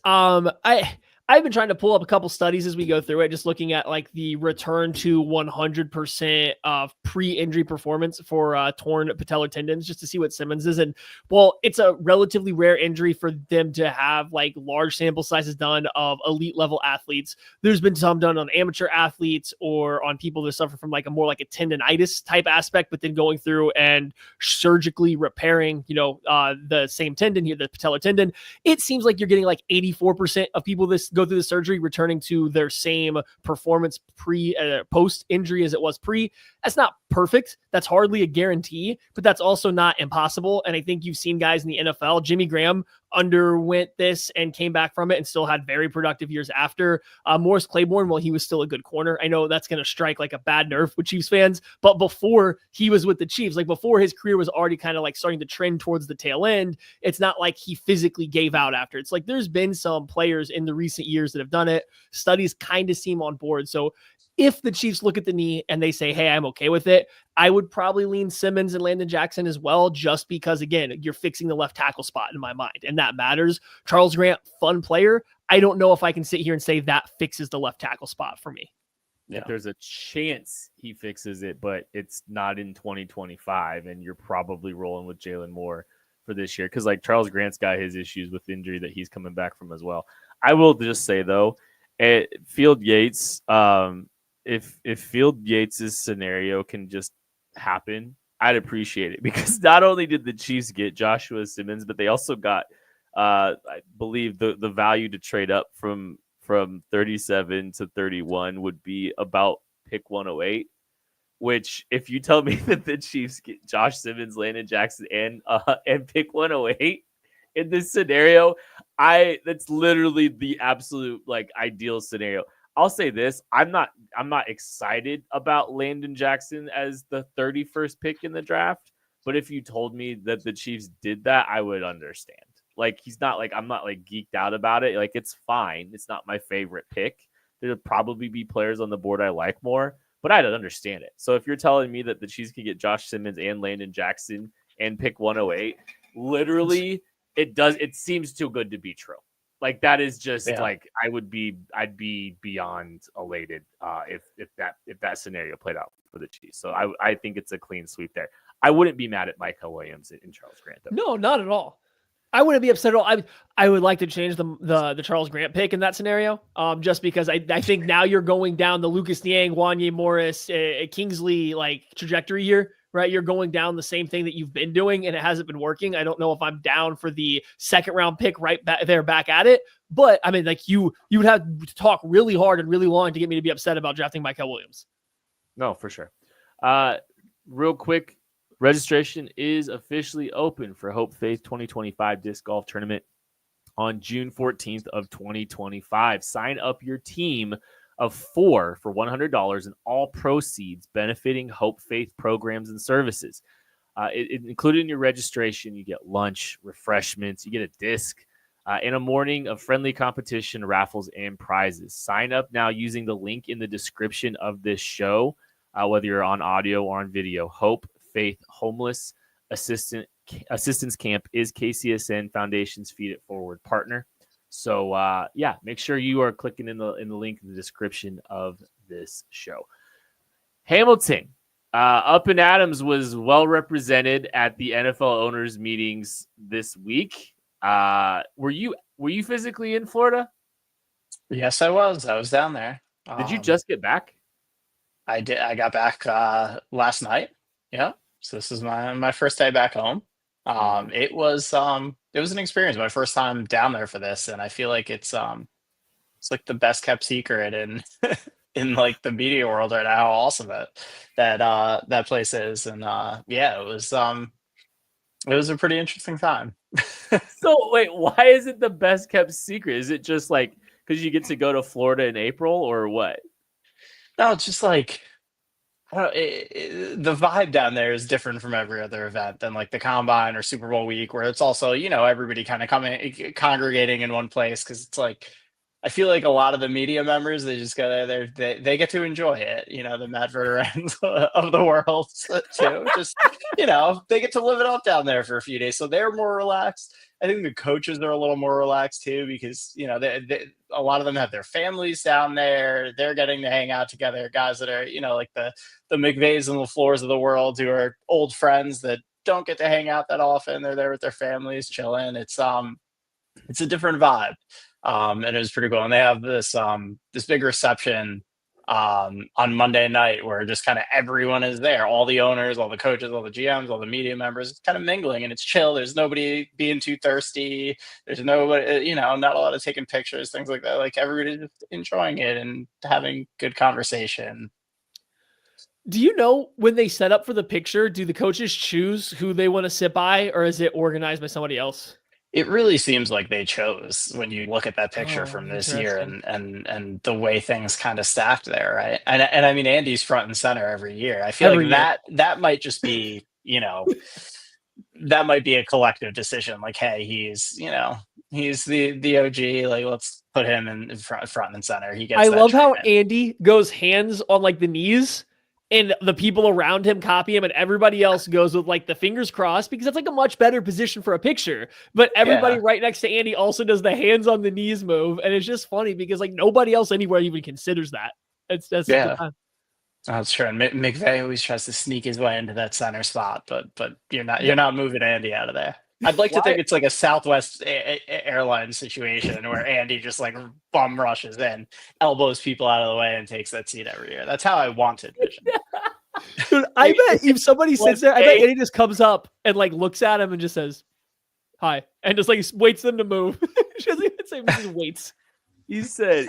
I've been trying to pull up a couple studies as we go through it, just looking at like the return to 100% of pre-injury performance for torn patellar tendons, just to see what Simmons is. And well, it's a relatively rare injury for them to have like large sample sizes done of elite level athletes. There's been some done on amateur athletes or on people that suffer from like a more like a tendonitis type aspect, but then going through and surgically repairing, the same tendon here, the patellar tendon. It seems like you're getting like 84% of people this go through the surgery, returning to their same performance post injury as it was pre. That's not perfect. That's hardly a guarantee, but that's also not impossible. And I think you've seen guys in the NFL. Jimmy Graham underwent this and came back from it and still had very productive years after. Morris Claiborne, well, he was still a good corner. I know that's going to strike like a bad nerve with Chiefs fans, but before he was with the Chiefs, like before his career was already kind of like starting to trend towards the tail end, it's not like he physically gave out after. It's like there's been some players in the recent years that have done it. Studies kind of seem on board. So if the Chiefs look at the knee and they say, hey, I'm okay with it, I would probably lean Simmons and Landon Jackson as well, just because, again, you're fixing the left tackle spot in my mind, and that matters. Charles Grant, fun player. I don't know if I can sit here and say that fixes the left tackle spot for me. Yeah. There's a chance he fixes it, but it's not in 2025, and you're probably rolling with Jalen Moore for this year because, like, Charles Grant's got his issues with injury that he's coming back from as well. I will just say, though, Field Yates, if Field Yates' scenario can just happen, I'd appreciate it because not only did the Chiefs get Joshua Simmons, but they also got, I believe, the value to trade up from 37 to 31 would be about pick 108. Which, if you tell me that the Chiefs get Josh Simmons, Landon Jackson, and pick 108 in this scenario, that's literally the absolute like ideal scenario. I'll say this: I'm not excited about Landon Jackson as the 31st pick in the draft. But if you told me that the Chiefs did that, I would understand. Like he's not like I'm not like geeked out about it. Like it's fine. It's not my favorite pick. There'll probably be players on the board I like more, but I don't understand it. So if you're telling me that the Chiefs can get Josh Simmons and Landon Jackson and pick 108, literally it seems too good to be true. Like that is just like I'd be beyond elated if that scenario played out for the Chiefs. So I think it's a clean sweep there. I wouldn't be mad at Micah Williams and Charles Grant though. No, not at all. I wouldn't be upset at all. I would like to change the Charles Grant pick in that scenario, just because I think now you're going down the Lucas Niang, Wanye Morris, Kingsley like trajectory here, right? You're going down the same thing that you've been doing, and it hasn't been working. I don't know if I'm down for the second round pick right back at it, but I mean, like you would have to talk really hard and really long to get me to be upset about drafting Micah Williams. No, for sure. Real quick. Registration is officially open for Hope Faith 2025 Disc Golf Tournament on June 14th of 2025. Sign up your team of 4 for $100 and all proceeds benefiting Hope Faith programs and services. Included in your registration, you get lunch, refreshments, you get a disc, and a morning of friendly competition, raffles, and prizes. Sign up now using the link in the description of this show, whether you're on audio or on video. Hope Faith Homeless Assistance Camp is KCSN Foundation's Feed It Forward partner. So make sure you are clicking in the link in the description of this show. Hamilton, Up and Adams was well represented at the NFL owners meetings this week. Were you physically in Florida? Yes, I was. I was down there. Did you just get back? I did. I got back last night. Yeah. So this is my first day back home. It was an experience. My first time down there for this, and I feel like it's like the best kept secret in like the media world right now. How awesome that place is, and it was a pretty interesting time. So wait, why is it the best kept secret? Is it just like because you get to go to Florida in April, or what? No, it's just like. The vibe down there is different from every other event than like the Combine or Super Bowl week, where it's also, everybody kind of congregating in one place. Cause it's like, I feel like a lot of the media members, they just go there, they get to enjoy it. The Matt Verderens of the world too. Just, they get to live it up down there for a few days. So they're more relaxed. I think the coaches are a little more relaxed too, because, a lot of them have their families down there. They're getting to hang out together. Guys that are, like the McVays and the Floors of the world who are old friends that don't get to hang out that often. They're there with their families chilling. It's a different vibe. And it was pretty cool. And they have this big reception on Monday night, where just kind of everyone is there, all the owners, all the coaches, all the GMs, all the media members, it's kind of mingling and it's chill. There's nobody being too thirsty. There's nobody, not a lot of taking pictures, things like that. Like everybody's just enjoying it and having good conversation. Do you know when they set up for the picture, do the coaches choose who they want to sit by, or is it organized by somebody else? It really seems like they chose when you look at that picture from this year and the way things kind of stacked there, right? And I mean, Andy's front and center every year. I feel that might just be, that might be a collective decision. Like, hey, he's the OG. Like, let's put him in front and center. He gets. I love how Andy goes hands on like the knees, and the people around him copy him, and everybody else goes with like the fingers crossed, because that's like a much better position for a picture. But everybody right next to Andy also does the hands on the knees move. And it's just funny because like nobody else anywhere even considers that. That's true. And McVay always tries to sneak his way into that center spot, but you're not moving Andy out of there. I'd like to think it's like a Southwest Airlines situation where Andy just like bum rushes in, elbows people out of the way, and takes that seat every year. That's how I want it. Dude, I bet if somebody sits there, I bet Andy just comes up and like looks at him and just says, "Hi," and just like waits them to move. She doesn't even say, he just waits. He said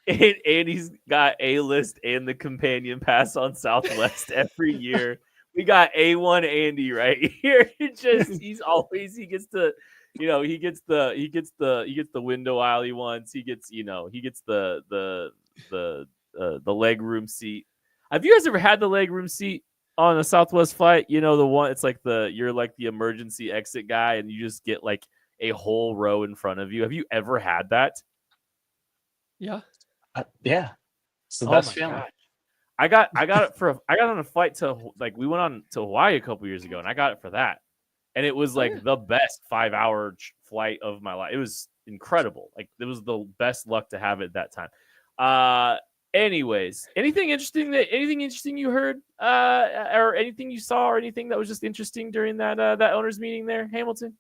Andy's got A-list and the companion pass on Southwest every year. We got A1 Andy right here. He gets the window aisle he wants. He gets the leg room seat. Have you guys ever had the leg room seat on a Southwest flight? The one, it's like you're like the emergency exit guy and you just get like a whole row in front of you. Have you ever had that? Yeah. Yeah. It's the best feeling. God. I got it on a flight to we went on to Hawaii a couple years ago, and I got it for that, and it was like the best 5-hour flight of my life. It was incredible. Like it was the best luck to have it at that time. Anyways, anything interesting you heard, or anything you saw, or anything that was just interesting during that owners meeting there, Hamilton?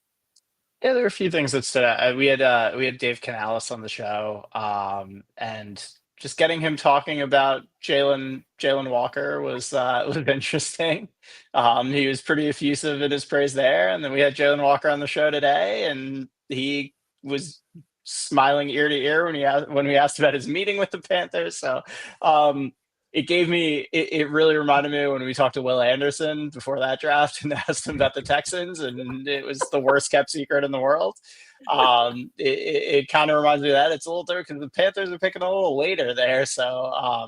Yeah, there were a few things that stood out. We had Dave Canales on the show, and just getting him talking about Jalen Walker was interesting. He was pretty effusive in his praise there. And then we had Jalen Walker on the show today, and he was smiling ear to ear when we asked about his meeting with the Panthers. So it really reminded me when we talked to Will Anderson before that draft and asked him about the Texans, and it was the worst kept secret in the world. It kind of reminds me of that. It's a little different because the Panthers are picking a little later there. So,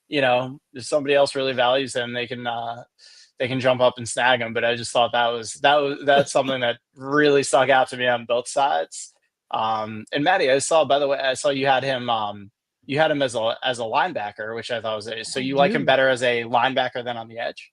if somebody else really values him, they can jump up and snag him. But I just thought that's something that really stuck out to me on both sides. And Maddie, I saw you had him as a linebacker, which I thought was so you like him better as a linebacker than on the edge?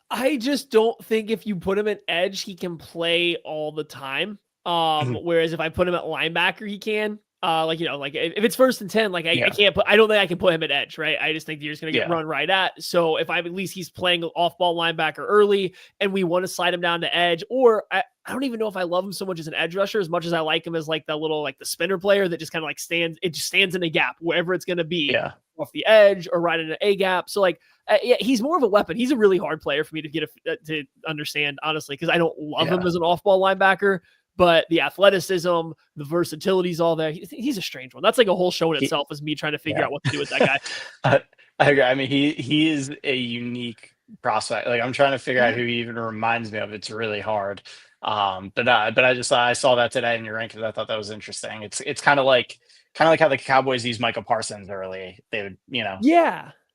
I just don't think if you put him at edge, he can play all the time. Whereas if I put him at linebacker, he can. If it's 1st and 10, I don't think I can put him at edge, right? I just think you're just going to get run right at. So if at least he's playing off-ball linebacker early and we want to slide him down to edge, or I don't even know if I love him so much as an edge rusher as much as I like him as like the little, like the spinner player that just kind of like stands in a gap wherever it's going to be off the edge or right in an A gap. So he's more of a weapon. He's a really hard player for me to understand, honestly, because I don't love him as an off-ball linebacker. But the athleticism, the versatility is all there. He's a strange one. That's like a whole show in itself, is me trying to figure out what to do with that guy. I agree. I mean, he is a unique prospect. Like I'm trying to figure out who he even reminds me of. It's really hard. But I saw that today in your rankings. I thought that was interesting. It's kind of like how the Cowboys use Micah Parsons early. They would,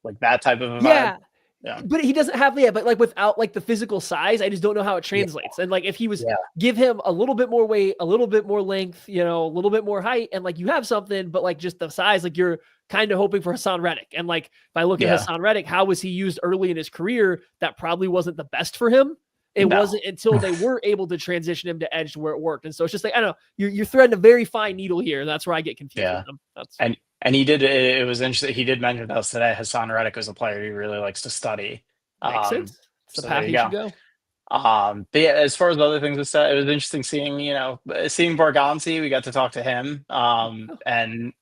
like that type of a vibe. Yeah. But he doesn't have but like without like the physical size, I just don't know how it translates. And like if he was give him a little bit more weight, a little bit more length, a little bit more height, and like you have something, but like just the size, like you're kind of hoping for Hassan Reddick. And like if I look at Hassan Reddick, how was he used early in his career? That probably wasn't the best for him. It wasn't until they were able to transition him to edge to where it worked. And so it's just like, I don't know, you're threading a very fine needle here. And that's where I get confused with them. And he did, it was interesting. He did mention to us today, Hassan Reddick was a player he really likes to study. Makes sense. It's the path he should go. But yeah, as far as other things it was interesting seeing Borgonzi. We got to talk to him. And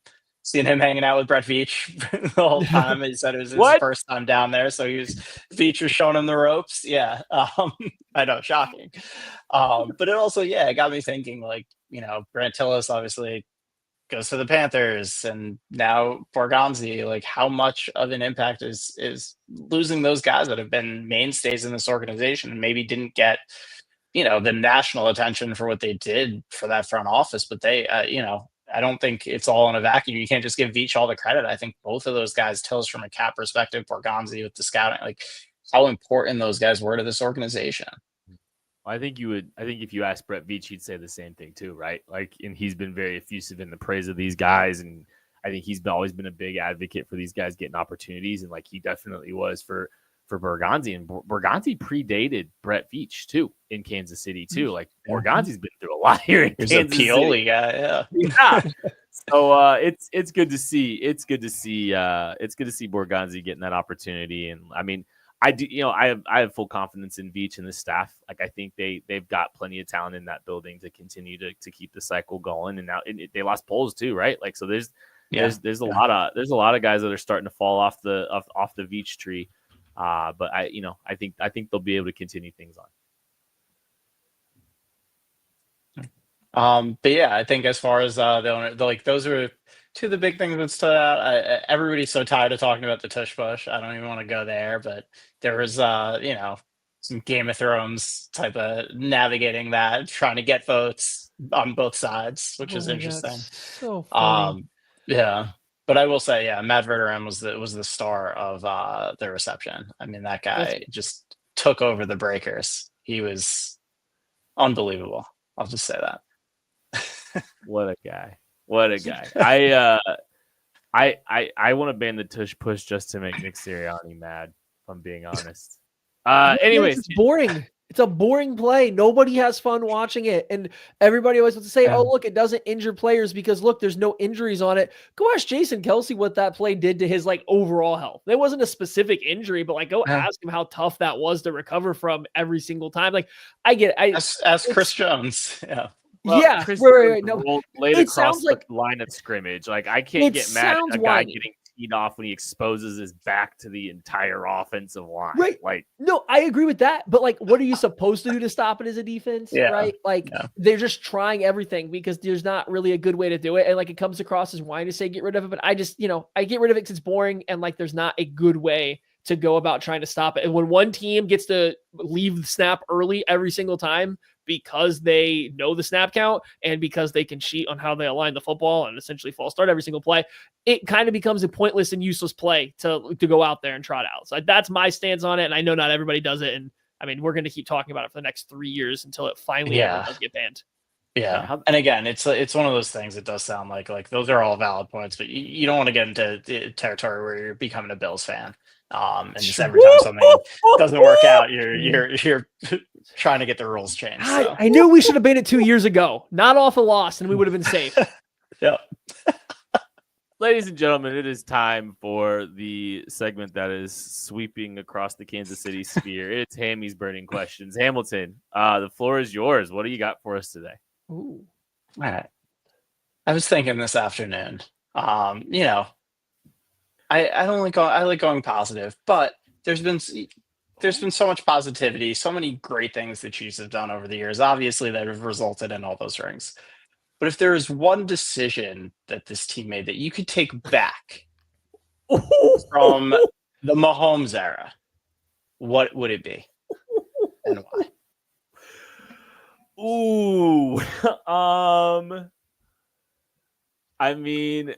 Seen him hanging out with Brett Veach the whole time. He said it was his What? first time down there, so Veach was showing him the ropes. Yeah, I know, shocking. But it also, it got me thinking. Like, Grant Tillis obviously goes to the Panthers, and now Borgonzi. Like, how much of an impact is losing those guys that have been mainstays in this organization and maybe didn't get the national attention for what they did for that front office, but they I don't think it's all in a vacuum. You can't just give Veach all the credit. I think both of those guys, Tills from a cap perspective, Borgonzi with the scouting, like how important those guys were to this organization. I think if you asked Brett Veach, he'd say the same thing too, right? Like, and he's been very effusive in the praise of these guys, and I think he's always been a big advocate for these guys getting opportunities, and like he definitely was for Borgonzi, and Borgonzi predated Brett Veach too in Kansas City too. Like Borgonzi's been through a lot here in Kansas City. Guy, yeah. So it's good to see. It's good to see Borgonzi getting that opportunity. And I mean, I have full confidence in Veach and the staff. Like, I think they've got plenty of talent in that building to continue to keep the cycle going. And now they lost Poles too, right? Like, so there's a lot of guys that are starting to fall off the Veach tree. But I think they'll be able to continue things on. But yeah, I think as far as the owner, like those are two of the big things that stood out. Everybody's so tired of talking about the tush push. I don't even want to go there, but there was some Game of Thrones type of navigating that, trying to get votes on both sides, which is interesting. God, so funny. Yeah. But I will say, Matt Verderame was the star of the reception. I mean, that guy just took over the Breakers. He was unbelievable. I'll just say that. What a guy! I want to ban the tush push just to make Nick Sirianni mad, if I'm being honest. Anyways, it's boring. It's a boring play. Nobody has fun watching it. And everybody always wants to say, oh, look, it doesn't injure players because, look, there's no injuries on it. Go ask Jason Kelsey what that play did to his, like, overall health. There wasn't a specific injury, but, like, go ask him how tough that was to recover from every single time. Like, I get it. Ask Chris Jones. Yeah. Well, Chris right. No, laid it across sounds like the line of scrimmage. Like, I can't get mad at a guy getting teed off when he exposes his back to the entire offensive line. Right. Like, no, I agree with that. But, like, what are you supposed to do to stop it as a defense? Right? Like, they're just trying everything because there's not really a good way to do it. And, like, it comes across as whiny to say get rid of it. But I just, I get rid of it because it's boring. And, like, there's not a good way to go about trying to stop it. And when one team gets to leave the snap early every single time because they know the snap count and because they can cheat on how they align the football and essentially false start every single play, it kind of becomes a pointless and useless play to go out there and trot out. So that's my stance on it. And I know not everybody does it. And I mean, we're going to keep talking about it for the next 3 years until it finally ever does get banned. Yeah. And again, it's one of those things that does sound like those are all valid points, but you don't want to get into territory where you're becoming a Bills fan. And just every time something doesn't work out, you're trying to get the rules changed. So. I knew we should have been it 2 years ago, not off a loss, and we would have been safe. Yeah. Ladies and gentlemen, it is time for the segment that is sweeping across the Kansas City sphere. It's Hammy's Burning Questions. Hamilton, the floor is yours. What do you got for us today? Ooh. All right. I was thinking this afternoon, I like going positive, but there's been so much positivity, so many great things the Chiefs have done over the years, obviously, that have resulted in all those rings. But if there is one decision that this team made that you could take back from the Mahomes era, what would it be and why? Ooh, I mean,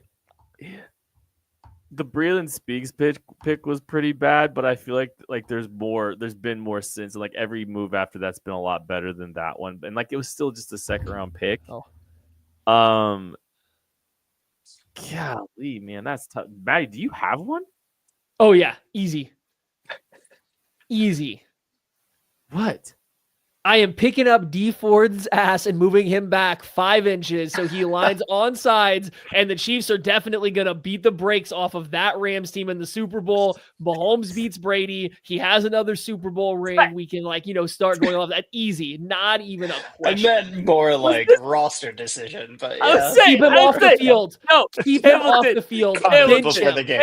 the Breland Speaks pick was pretty bad, but I feel like there's been more since. Like every move after that's been a lot better than that one. And like it was still just a second round pick. Golly, man, that's tough. Maddie, do you have one? Oh yeah, easy. Easy. What? I am picking up D Ford's ass and moving him back 5 inches so he lines on sides, and the Chiefs are definitely going to beat the brakes off of that Rams team in the Super Bowl. Mahomes beats Brady. He has another Super Bowl ring. We can, start going off that easy. Not even a question. I meant more like roster decision, but yeah. Keep him off the field. No, keep him off the field. Before the game.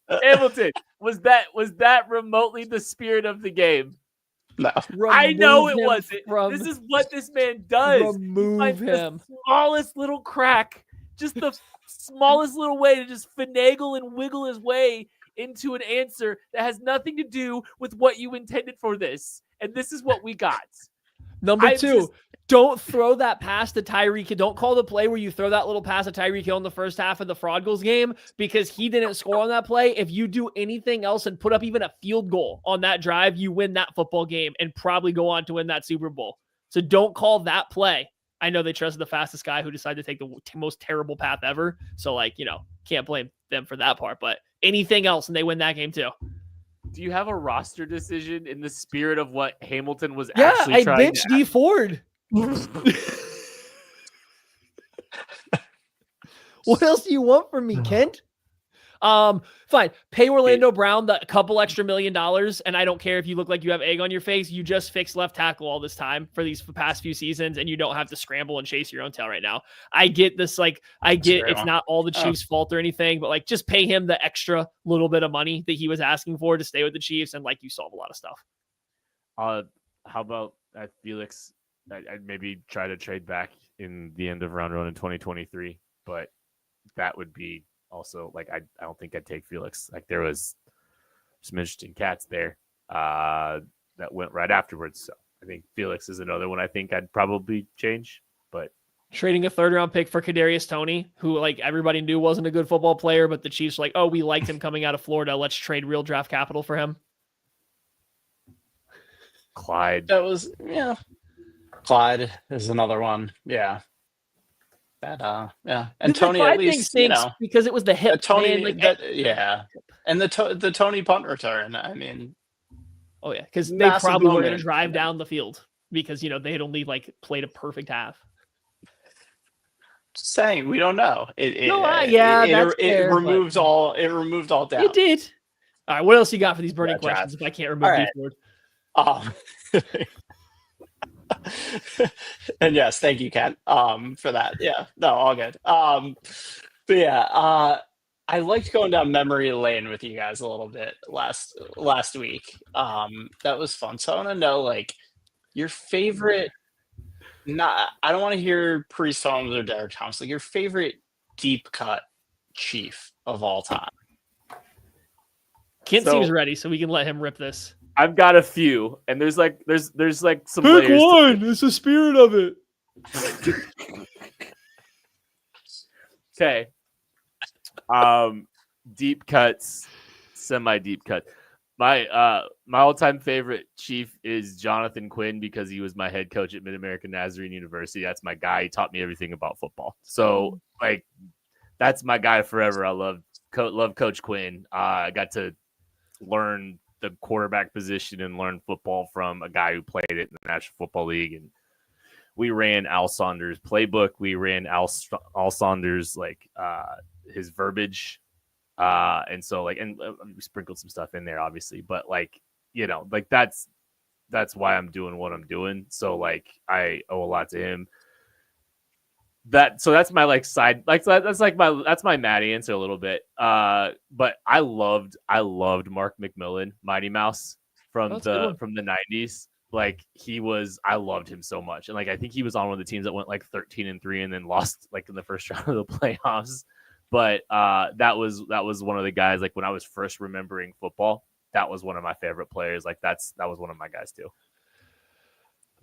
Hamilton. Was that remotely the spirit of the game? No. I know it wasn't. This is what this man does. Remove him. The smallest little crack, just the smallest little way to just finagle and wiggle his way into an answer that has nothing to do with what you intended for this. And this is what we got. Number 2, don't throw that pass to Tyreek Hill. Don't call the play where you throw that little pass to Tyreek Hill in the first half of the Fraud Goals game because he didn't score on that play. If you do anything else and put up even a field goal on that drive, you win that football game and probably go on to win that Super Bowl. So don't call that play. I know they trusted the fastest guy who decided to take the most terrible path ever. So, can't blame them for that part. But anything else, and they win that game too. Do you have a roster decision in the spirit of what Hamilton was actually trying? Yeah, I bitched D Ford. What else do you want from me, Kent? Fine. Pay Orlando Brown a couple extra $1 million, and I don't care if you look like you have egg on your face. You just fixed left tackle all this time for these past few seasons, and you don't have to scramble and chase your own tail right now. I get this. It's not all the Chiefs' fault or anything, but just pay him the extra little bit of money that he was asking for to stay with the Chiefs, and you solve a lot of stuff. How about Felix? I'd maybe try to trade back in the end of round 1 in 2023, but that would be also I don't think I'd take Felix. There was some interesting cats there that went right afterwards. So I think Felix is another one I think I'd probably change. But trading a 3rd-round pick for Kadarius Toney, who everybody knew wasn't a good football player, but the Chiefs were we liked him coming out of Florida. Let's trade real draft capital for him. Clyde. That was Clyde is another one. Yeah. That and Tony at least stinks because it was the hip. Tony, and the Tony punt return. I mean, oh yeah, because they probably were going to drive down the field because they had only played a perfect half. Just saying, we don't know. It removed all doubt. It did. All right, what else you got for these burning questions? If I can't remove these words. And yes, thank you, Ken, for that. Yeah, no, all good. But yeah, I liked going down memory lane with you guys a little bit last week. That was fun. So I want to know your favorite. I don't want to hear Priest Holmes or Derek Thomas. Your favorite deep cut Chief of all time. Kent seems ready, so we can let him rip this. I've got a few, and there's some pick layers one. It's the spirit of it. Okay. Deep cuts, semi-deep cut. My all-time favorite Chief is Jonathan Quinn because he was my head coach at Mid-American Nazarene University. That's my guy. He taught me everything about football. So that's my guy forever. I love Coach Quinn. I got to learn the quarterback position and learn football from a guy who played it in the National Football League. And we ran Al Saunders' playbook. We ran Al Saunders, his verbiage. And so we sprinkled some stuff in there, obviously, but that's why I'm doing what I'm doing. So I owe a lot to him. That's my side, that's my mad answer a little bit. But I loved Mark McMillan, Mighty Mouse from the 90s. I loved him so much. And I think he was on one of the teams that went 13-3 and then lost in the first round of the playoffs. But that was one of the guys, when I was first remembering football, that was one of my favorite players. That was one of my guys too.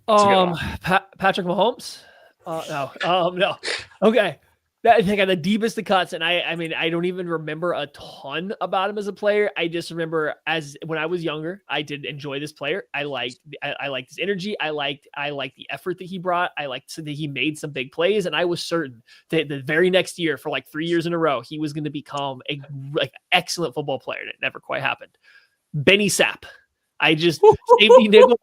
Patrick Mahomes? No. Okay. I think the deepest of cuts, and I don't even remember a ton about him as a player. I just remember when I was younger, I did enjoy this player. I liked his energy. I liked the effort that he brought. I liked that he made some big plays, and I was certain that the very next year, for 3 years in a row, he was going to become a excellent football player, and it never quite happened. Benny Sapp. I just safety nickel.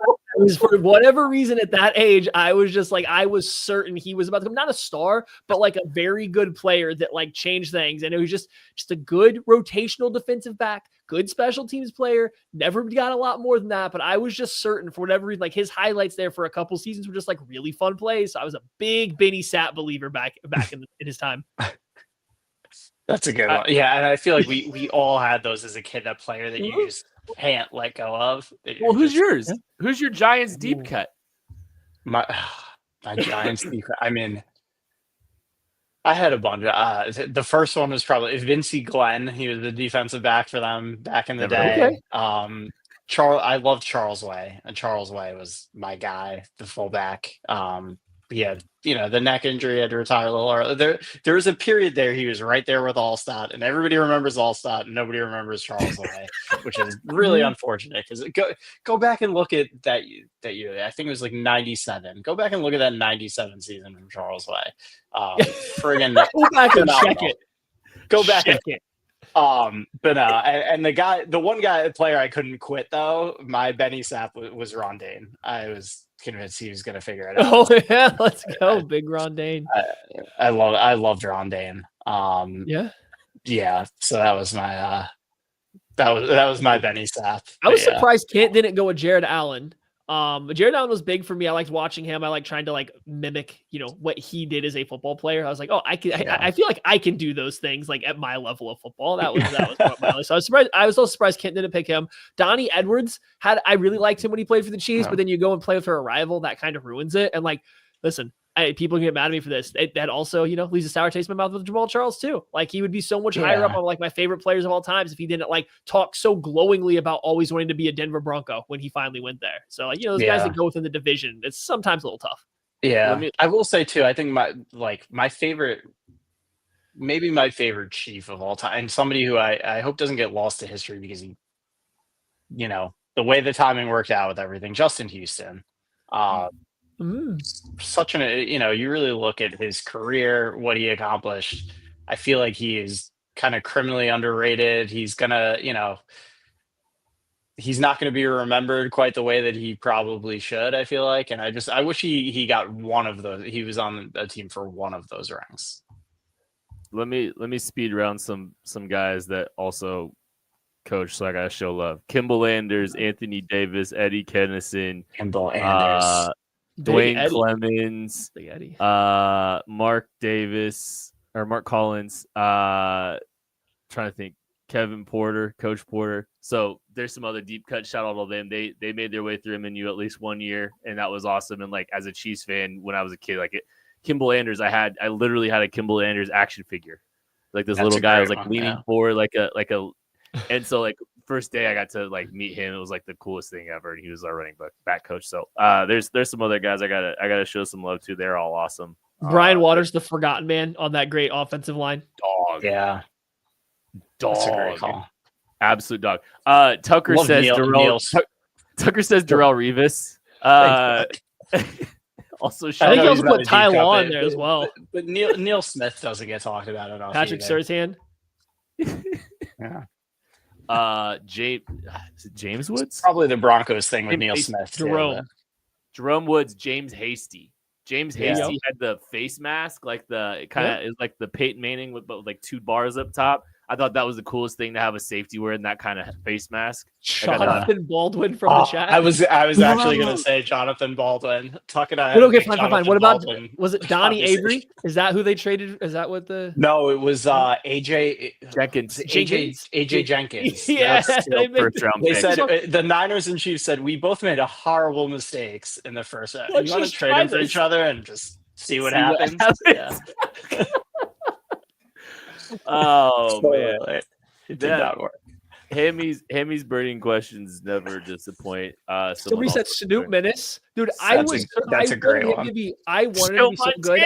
For whatever reason at that age, I was just like, I was certain he was about to come, not a star, but like a very good player that like changed things. And it was just a good rotational defensive back, good special teams player. Never got a lot more than that, but I was just certain for whatever reason, like his highlights there for a couple seasons were just like really fun plays. So I was a big Benny Sapp believer back in his time. That's a good one. Yeah, and I feel like we all had those as a kid, that player that you just can't let go of. Well, who's yours? Who's your Giants deep cut? My Giants deep cut. I mean, I had a bunch. The first one was probably Vincey Glenn. He was the defensive back for them back in the day. Okay. I loved Charles Way, and Charles Way was my guy, the fullback. He had, the neck injury, had to retire a little early. There was a period there he was right there with Allstott, and everybody remembers Allstott, and nobody remembers Charles Way, which is really unfortunate. Because go back and look at that year. I think it was like 97. Go back and look at that 97 season from Charles Way. Friggin' Go back and check it. Go back check and it. And the one player I couldn't quit though, my Benny Sapp was Rondane. I was convinced he was going to figure it out. Oh yeah, let's go, big Rondane. I loved Rondane. Yeah. So that was my that was my Benny Sapp. I was surprised Kent didn't go with Jared Allen. Jared Allen was big for me. I liked watching him. I like trying to mimic, what he did as a football player. I was like, oh, I feel like I can do those things like at my level of football. That was my list. So I was surprised. I was also surprised Kent didn't pick him. Donnie Edwards I really liked him when he played for the Chiefs, but then you go and play with a rival, that kind of ruins it. And listen, people can get mad at me for this. That also, leaves a sour taste in my mouth with Jamal Charles too. Like he would be so much higher up on my favorite players of all times if he didn't talk so glowingly about always wanting to be a Denver Bronco when he finally went there. So those guys that go within the division, it's sometimes a little tough. Yeah, I will say too. I think my favorite, maybe my favorite Chief of all time, and somebody who I hope doesn't get lost to history because he, the way the timing worked out with everything. Justin Houston. Such an you really look at his career, what he accomplished. I feel like he is kind of criminally underrated. He's gonna he's not going to be remembered quite the way that he probably should, I feel like. And I wish he got one of those. He was on a team for one of those rings. Let me speed around some guys that also coach, so I gotta show love. Kimball Anders, Anthony Davis, Eddie Kennison, Kimball Anders, Dwayne Clemens, Mark Davis or Mark Collins, trying to think, Kevin Porter, Coach Porter. So there's some other deep cut. Shout out all them. They made their way through MNU at least 1 year, and that was awesome. And as a Chiefs fan, when I was a kid, Kimball Anders, I literally had a Kimball Anders action figure. This That's little guy was one, leaning forward and so first day I got to meet him. It was the coolest thing ever. And he was our running back coach. So there's some other guys I gotta show some love to. They're all awesome. Brian Waters, the forgotten man on that great offensive line. Dog. Yeah. Dog. That's a great call. Absolute dog. Tucker Love says Neil. Tucker says Darrell Revis. Also, I think he also put Ty Law in there as well. But Neil Smith doesn't get talked about enough. Patrick Surtain. Yeah. James Woods? Probably the Broncos thing with Neil Smith. Jerome Woods, James Hasty. James Hasty had the face mask, it kind of is like the Peyton Manning but with 2 bars up top. I thought that was the coolest thing to have a safety wearing that kind of face mask. Jonathan Baldwin from the chat. I was actually going to say Jonathan Baldwin. Tuck and I. Okay, fine. What about Baldwin. Was it Donnie Avery? Is that who they traded? Is that what the? No, it was AJ Jenkins. AJ Jenkins. Yeah, they said the Niners and Chiefs said we both made horrible mistakes in the first round. You want to trade them for each other and just see what happens? Yeah. Oh man, it did not work. Hammy's burning questions never disappoint. Somebody said Snoop Menace, dude. That's a great one. I wanted to be so good.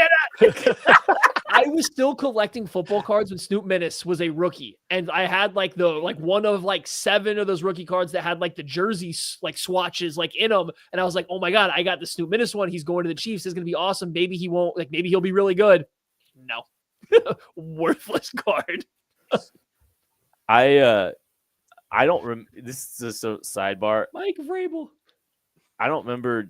I was still collecting football cards when Snoop Menace was a rookie, and I had one of 7 of those rookie cards that had the jersey swatches in them, and I was like, oh my god, I got the Snoop Menace one. He's going to the Chiefs. It's gonna be awesome. Maybe he won't. Maybe he'll be really good. No. Worthless card. I I don't. This is a sidebar. Mike Vrabel. I don't remember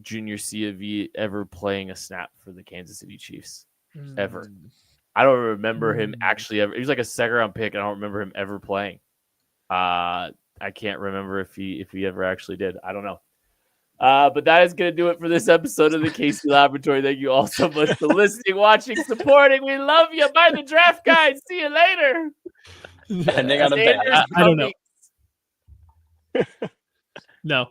Junior CAV ever playing a snap for the Kansas City Chiefs ever. I don't remember him actually ever. He was like a second round pick. I don't remember him ever playing. I can't remember if he ever actually did. I don't know. But that is going to do it for this episode of the Casey Laboratory. Thank you all so much for listening, watching, supporting. We love you. Buy the draft guide. See you later. And they got a bet. I don't know. No.